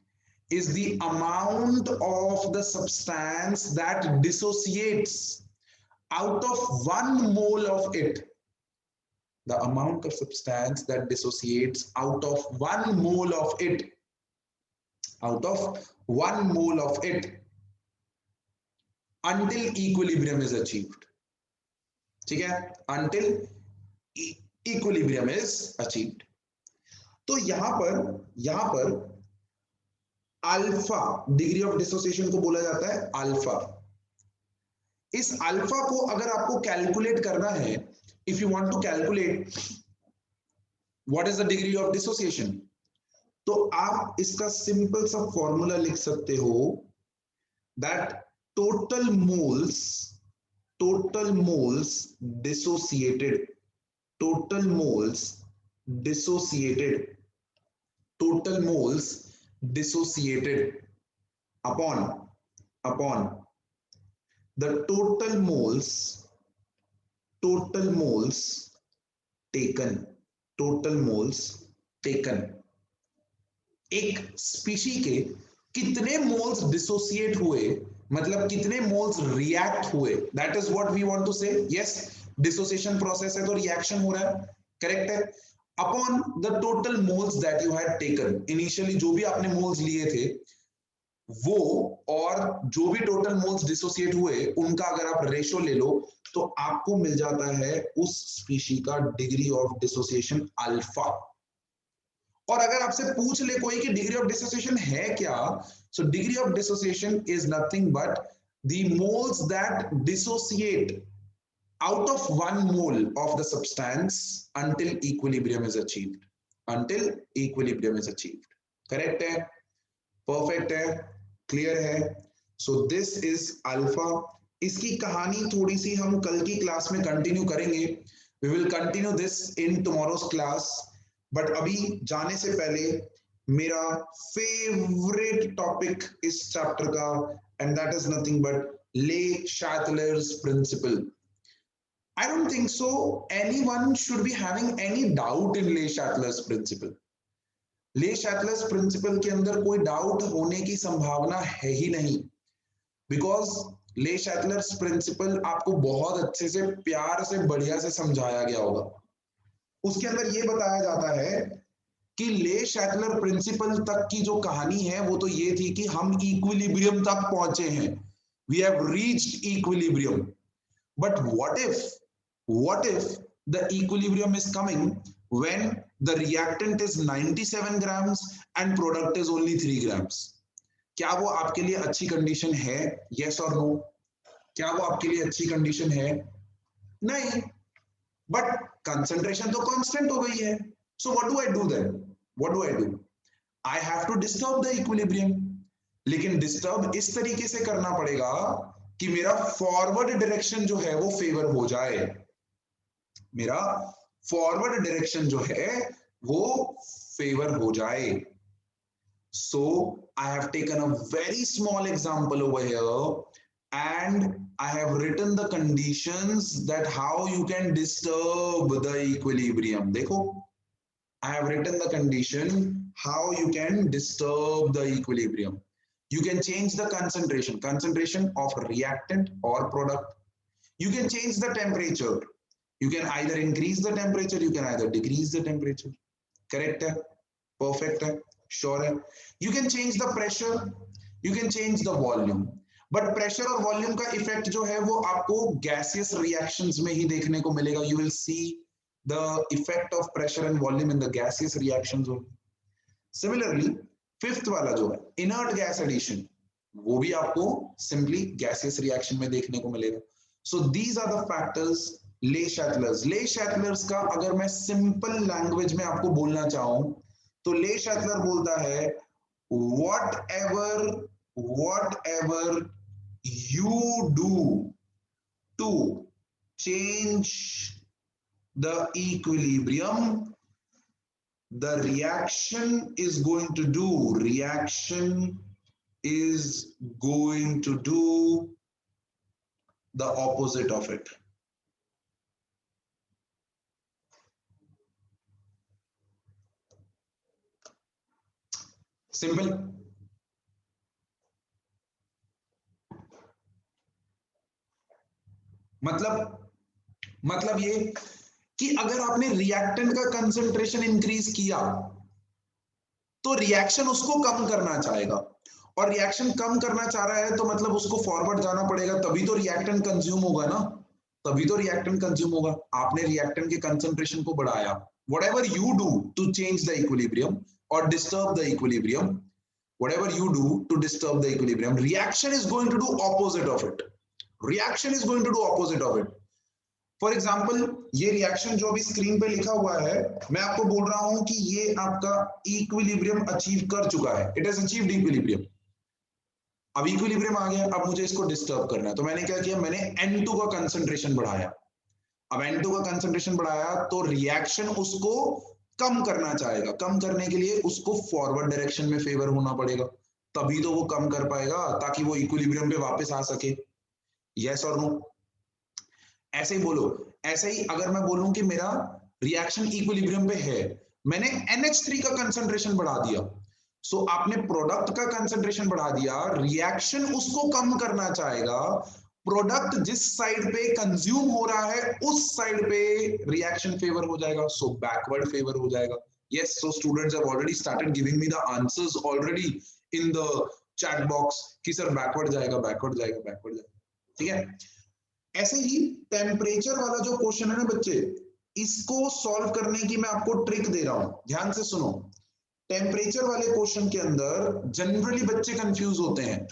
is the amount of the substance that dissociates out of 1 mole of it. The amount of substance that dissociates out of 1 mole of it. Out of 1 mole of it until equilibrium is achieved. ठीक है? Until equilibrium is achieved. तो यहां पर alpha degree of dissociation को बोला जाता है alpha. इस अल्फा को अगर आपको कैलकुलेट करना है, if you want to calculate what is the degree of dissociation, तो आप इसका सिंपल सा फॉर्मूला लिख सकते हो that total moles dissociated upon the total moles taken, एक स्पीशी के कितने मोल्स डिसोसिएट हुए, मतलब कितने मोल्स रिएक्ट हुए, that is what we want to say. Yes, dissociation process है तो रिएक्शन हो रहा है, करेक्ट है, upon the total moles that you had taken. Initially जो भी आपने मोल्स लिए थे वो और जो भी टोटल मोल्स डिसोसिएट हुए उनका अगर आप रेशो ले लो तो आपको मिल जाता है उस स्पीशी का डिग्री ऑफ डिसोसिएशन अल्फा। और अगर आपसे पूछ ले कोई कि डिग्री ऑफ डिसोसिएशन है क्या, so degree of dissociation is nothing but the moles that dissociate out of 1 mole of the substance until equilibrium is achieved. Correct है? Perfect है? Clear है? So this is alpha. इसकी कहानी थोड़ी सी हम कल की क्लास में कंटिन्यू करेंगे. We will continue this in tomorrow's class. But अभी जाने से पहले मेरा फेवरेट टॉपिक इस चैप्टर का, and that is nothing but ले शैटलर्स principal. I don't think so anyone should be having any doubt in ले शैटलर्स प्रिंसिपल. ले शैटलर्स प्रिंसिपल के अंदर कोई डाउट होने की संभावना है ही नहीं, बिकॉज ले शैटलर्स प्रिंसिपल आपको बहुत अच्छे से प्यार से बढ़िया से समझाया गया होगा. उसके अंदर ये बताया जाता है कि ले शैटलर प्रिंसिपल तक की जो कहानी है वो तो ये थी कि हम इक्विलिब्रियम तक पहुंचे हैं, we have reached equilibrium. But what if the equilibrium is coming when the reactant is 97 grams and product is only 3 grams? क्या वो आपके लिए अच्छी कंडीशन है? Yes or no? क्या वो आपके लिए अच्छी कंडीशन है? नहीं. बट कंसंट्रेशन तो कांस्टेंट हो गई है. So what do I do then? What do I do? I have to disturb the equilibrium. लेकिन डिस्टर्ब इस तरीके से करना पड़ेगा कि मेरा फॉरवर्ड डायरेक्शन जो है वो फेवर हो जाए. मेरा फॉरवर्ड डायरेक्शन जो है वो फेवर हो जाए. So I have taken a very small example over here and I have written the conditions that how you can disturb the equilibrium. देखो, I have written the condition how you can disturb the equilibrium. You can change the concentration of reactant or product. You can change the temperature. You can either increase the temperature, you can either decrease the temperature. Correct है? Perfect है? Sure है? You can change the pressure, you can change the volume. But pressure और volume का effect जो है वो आपको gaseous reactions में ही देखने को मिलेगा. You will see the effect of pressure and volume in the gaseous reactions only. Similarly, fifth वाला जो है inert gas addition, वो भी आपको simply gaseous reaction में देखने को मिलेगा. So these are the factors. ले शैटलर्स का अगर मैं सिंपल लैंग्वेज में आपको बोलना चाहूं तो ले शैटलर बोलता है whatever you do to change the equilibrium, the reaction is going to do the opposite of it. Simple. मतलब ये कि अगर आपने रिएक्टेंट का कंसंट्रेशन इंक्रीज किया तो रिएक्शन उसको कम करना चाहेगा, और रिएक्शन कम करना चाह रहा है तो मतलब उसको फॉरवर्ड जाना पड़ेगा, तभी तो रिएक्टेंट कंज्यूम होगा ना, तभी तो रिएक्टेंट कंज्यूम होगा. आपने रिएक्टेंट के कंसंट्रेशन को बढ़ाया. Whatever you do to change the equilibrium or disturb the equilibrium, whatever you do to disturb the equilibrium, reaction is going to do opposite of it. Reaction is going to do opposite of it. For example, ये reaction जो अभी screen पे लिखा हुआ है, मैं आपको बोल रहा हूं कि ये आपका इक्विलिब्रियम अचीव कर चुका है. It has achieved equilibrium. अब इक्विलिब्रियम आ गया, अब मुझे इसको डिस्टर्ब करना है. तो मैंने क्या किया, मैंने N2 का कंसंट्रेशन बढ़ाया. अब N2 का कंसंट्रेशन बढ़ाया तो रिएक्शन उसको कम करना चाहेगा. कम करने के लिए उसको फॉरवर्ड डायरेक्शन में फेवर होना पड़ेगा, तभी तो वो कम कर पाएगा ताकि वो इक्विलिब्रियम पे वापस आ सके. यस और नो? ऐसे ही बोलो. ऐसे ही अगर मैं बोलूं कि मेरा रिएक्शन इक्विलिब्रियम पे है, मैंने NH3 का कंसंट्रेशन बढ़ा दिया, सो आपने प्रोडक्ट का कंसंट्रेशन बढ़ा दिया, रिएक्शन उसको कम करना चाहेगा. प्रोडक्ट जिस साइड पे कंज्यूम हो रहा है उस साइड पे रिएक्शन फेवर हो जाएगा, सो बैकवर्ड फेवर हो जाएगा. Yes, so students have already started giving me the answers already in the chat box कि सर बैकवर्ड जाएगा, बैकवर्ड जाएगा, बैकवर्ड जाएगा. ठीक है. ऐसे ही टेम्परेचर वाला जो क्वेश्चन है ना बच्चे, इसको सॉल्व करने की मैं आपको ट्रिक दे रहा हूं, ध्यान से सुनो. टेम्परेचर वाले क्वेश्चन के अंदर जनरली बच्चे कंफ्यूज होते हैं,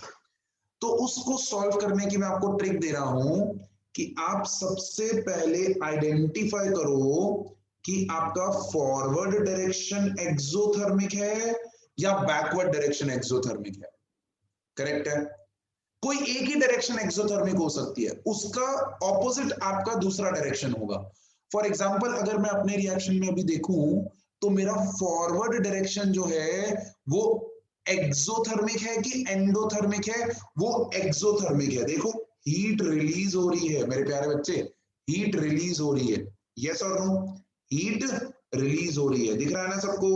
तो उसको सॉल्व करने की मैं आपको ट्रिक दे रहा हूं कि आप सबसे पहले आइडेंटिफाई करो कि आपका फॉरवर्ड डायरेक्शन एक्सोथर्मिक है या बैकवर्ड डायरेक्शन एक्सोथर्मिक है. करेक्ट है. कोई एक ही डायरेक्शन एक्सोथर्मिक हो सकती है, उसका ऑपोजिट आपका दूसरा डायरेक्शन होगा. फॉर एग्जांपल अगर मैं अपने रिएक्शन में अभी देखूं तो मेरा फॉरवर्ड डायरेक्शन जो है वो एक्सोथर्मिक है कि एंडोथर्मिक है? वो एक्सोथर्मिक है। देखो हीट रिलीज हो रही है मेरे प्यारे बच्चे, हीट रिलीज हो रही है, यस और नो? हीट रिलीज हो रही है, दिख रहा है ना सबको?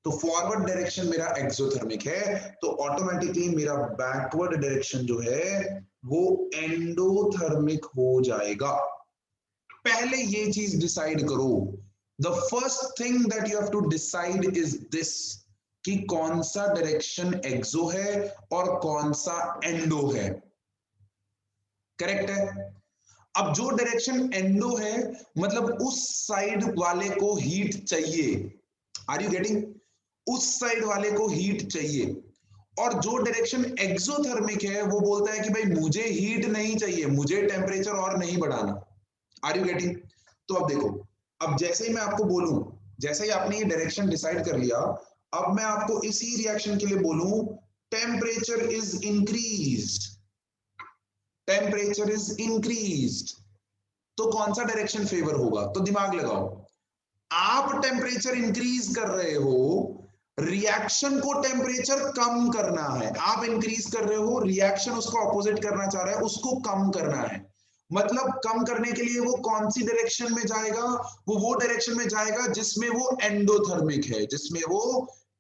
तो फॉरवर्ड डायरेक्शन मेरा एक्सोथर्मिक है, तो ऑटोमेटिकली मेरा बैकवर्ड डायरेक्शन जो है वो एंडोथर्मिक हो जाएगा। पहले ये चीज डिसाइड करो। The first thing that you have to decide is this कि कौन सा डायरेक्शन एक्सो है और कौन सा एंडो है। करेक्ट है? अब जो डायरेक्शन एंडो है मतलब उस साइड वाले को हीट चाहिए। Are you getting? उस साइड वाले को हीट चाहिए। और जो डायरेक्शन एक्सोथर्मिक है वो बोलता है कि भाई मुझे हीट नहीं चाहिए, मुझे टेम्परेचर और नहीं बढ़ाना। Are you getting? तो अब देखो, अब जैसे ही मैं आपको बोलूं, जैसे ही आपने ये डायरेक्शन डिसाइड कर लिया, अब मैं आपको इसी रिएक्शन के लिए बोलूं temperature is increased, temperature is increased, तो कौन सा डायरेक्शन फेवर होगा? तो दिमाग लगाओ, आप टेम्परेचर इंक्रीज कर रहे हो, रिएक्शन को टेम्परेचर कम करना है। आप इंक्रीज कर रहे हो, रिएक्शन उसको ऑपोजिट करना चाह रहा है, उसको कम करना है। मतलब कम करने के लिए वो कौन सी डायरेक्शन में जाएगा? वो डायरेक्शन में जाएगा जिसमें वो एंडोथर्मिक है, जिसमें वो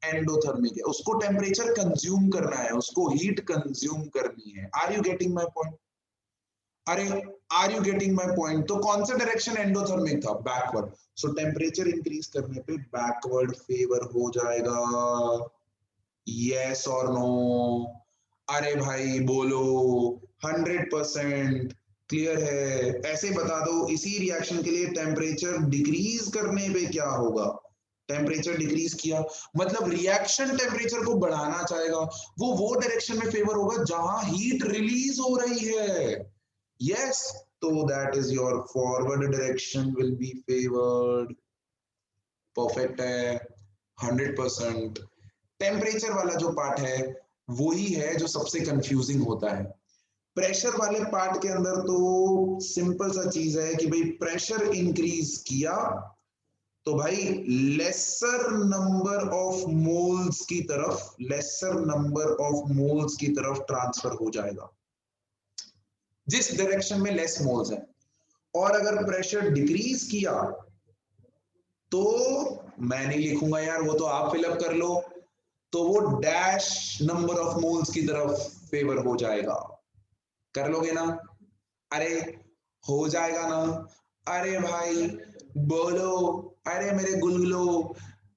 एंडोथर्मिक है। उसको टेम्परेचर कंज्यूम करना है, उसको हीट कंज्यूम करनी है। Are you getting my point? अरे are you getting my point? तो कौन सा डायरेक्शन एंडोथर्मिक था? बैकवर्ड। सो टेम्परेचर इंक्रीज करने पे बैकवर्ड फेवर हो जाएगा। यस और नो? अरे भाई बोलो, 100% क्लियर है? ऐसे बता दो, इसी रिएक्शन के लिए टेम्परेचर डिक्रीज करने पे क्या होगा? टेम्परेचर डिक्रीज किया मतलब रिएक्शन टेम्परेचर को बढ़ाना चाहेगा, वो डायरेक्शन में फेवर होगा जहां हीट रिलीज हो रही है। यस, तो that is your forward direction will be favoured. Perfect है, 100%। टेम्परेचर वाला जो पार्ट है वही है जो सबसे कंफ्यूजिंग होता है। प्रेशर वाले पार्ट के अंदर तो सिंपल सा चीज है कि भाई प्रेशर इंक्रीज किया तो भाई लेसर नंबर ऑफ मोल्स की तरफ, लेसर नंबर ऑफ मोल्स की तरफ ट्रांसफर हो जाएगा जिस डायरेक्शन में लेस मोल्स है। और अगर प्रेशर डिक्रीज किया तो मैं नहीं लिखूंगा यार, वो तो आप फिलअप कर लो, तो वो डैश नंबर ऑफ मोल्स की तरफ फेवर हो जाएगा। कर लोगे ना? अरे हो जाएगा ना? अरे भाई बोलो, अरे मेरे गुलगुलो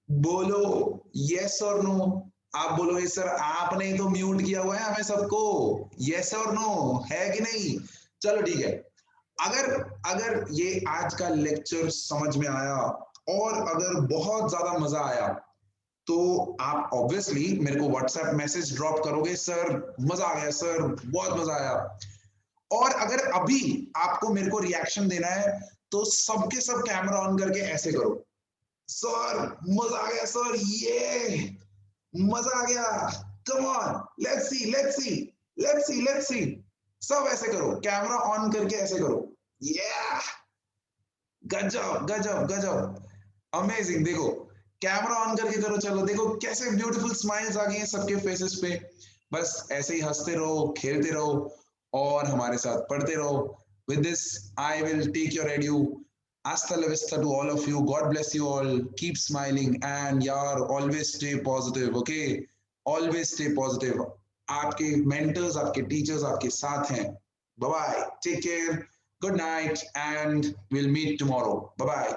बोलो, यस और नो? आप बोलो ये सर आपने ही तो म्यूट किया हुआ है हमें सबको, यस और नो है कि नहीं? चलो ठीक है। अगर ये आज का लेक्चर समझ में आया और अगर बहुत ज्यादा मजा आया तो आप ऑब्वियसली मेरे को व्हाट्सएप मैसेज ड्रॉप करोगे, सर मजा आ गया, सर बहुत मजा आया। और अगर अभी आपको मेरे को रिएक्शन देना है तो सबके सब कैमरा ऑन करके ऐसे करो, सर मजा आ गया, सर ये मजा आ गया, come on let's see let's see let's see let's see, सब ऐसे करो, कैमरा ऑन करके ऐसे करो। या गजब गजब गजब, अमेजिंग। देखो कैमरा ऑन करके करो, चलो देखो कैसे ब्यूटीफुल स्माइल्स आ गई हैं सबके फेसेस पे। बस ऐसे ही हंसते रहो, खेलते रहो और हमारे साथ पढ़ते रहो। With this, I will take your edu. Hasta la vista to all of you. God bless you all. Keep smiling and yaar, always stay positive. Okay, always stay positive. आपके mentors, आपके teachers आपके साथ हैं. Bye bye. Take care. Good night and we'll meet tomorrow. Bye bye.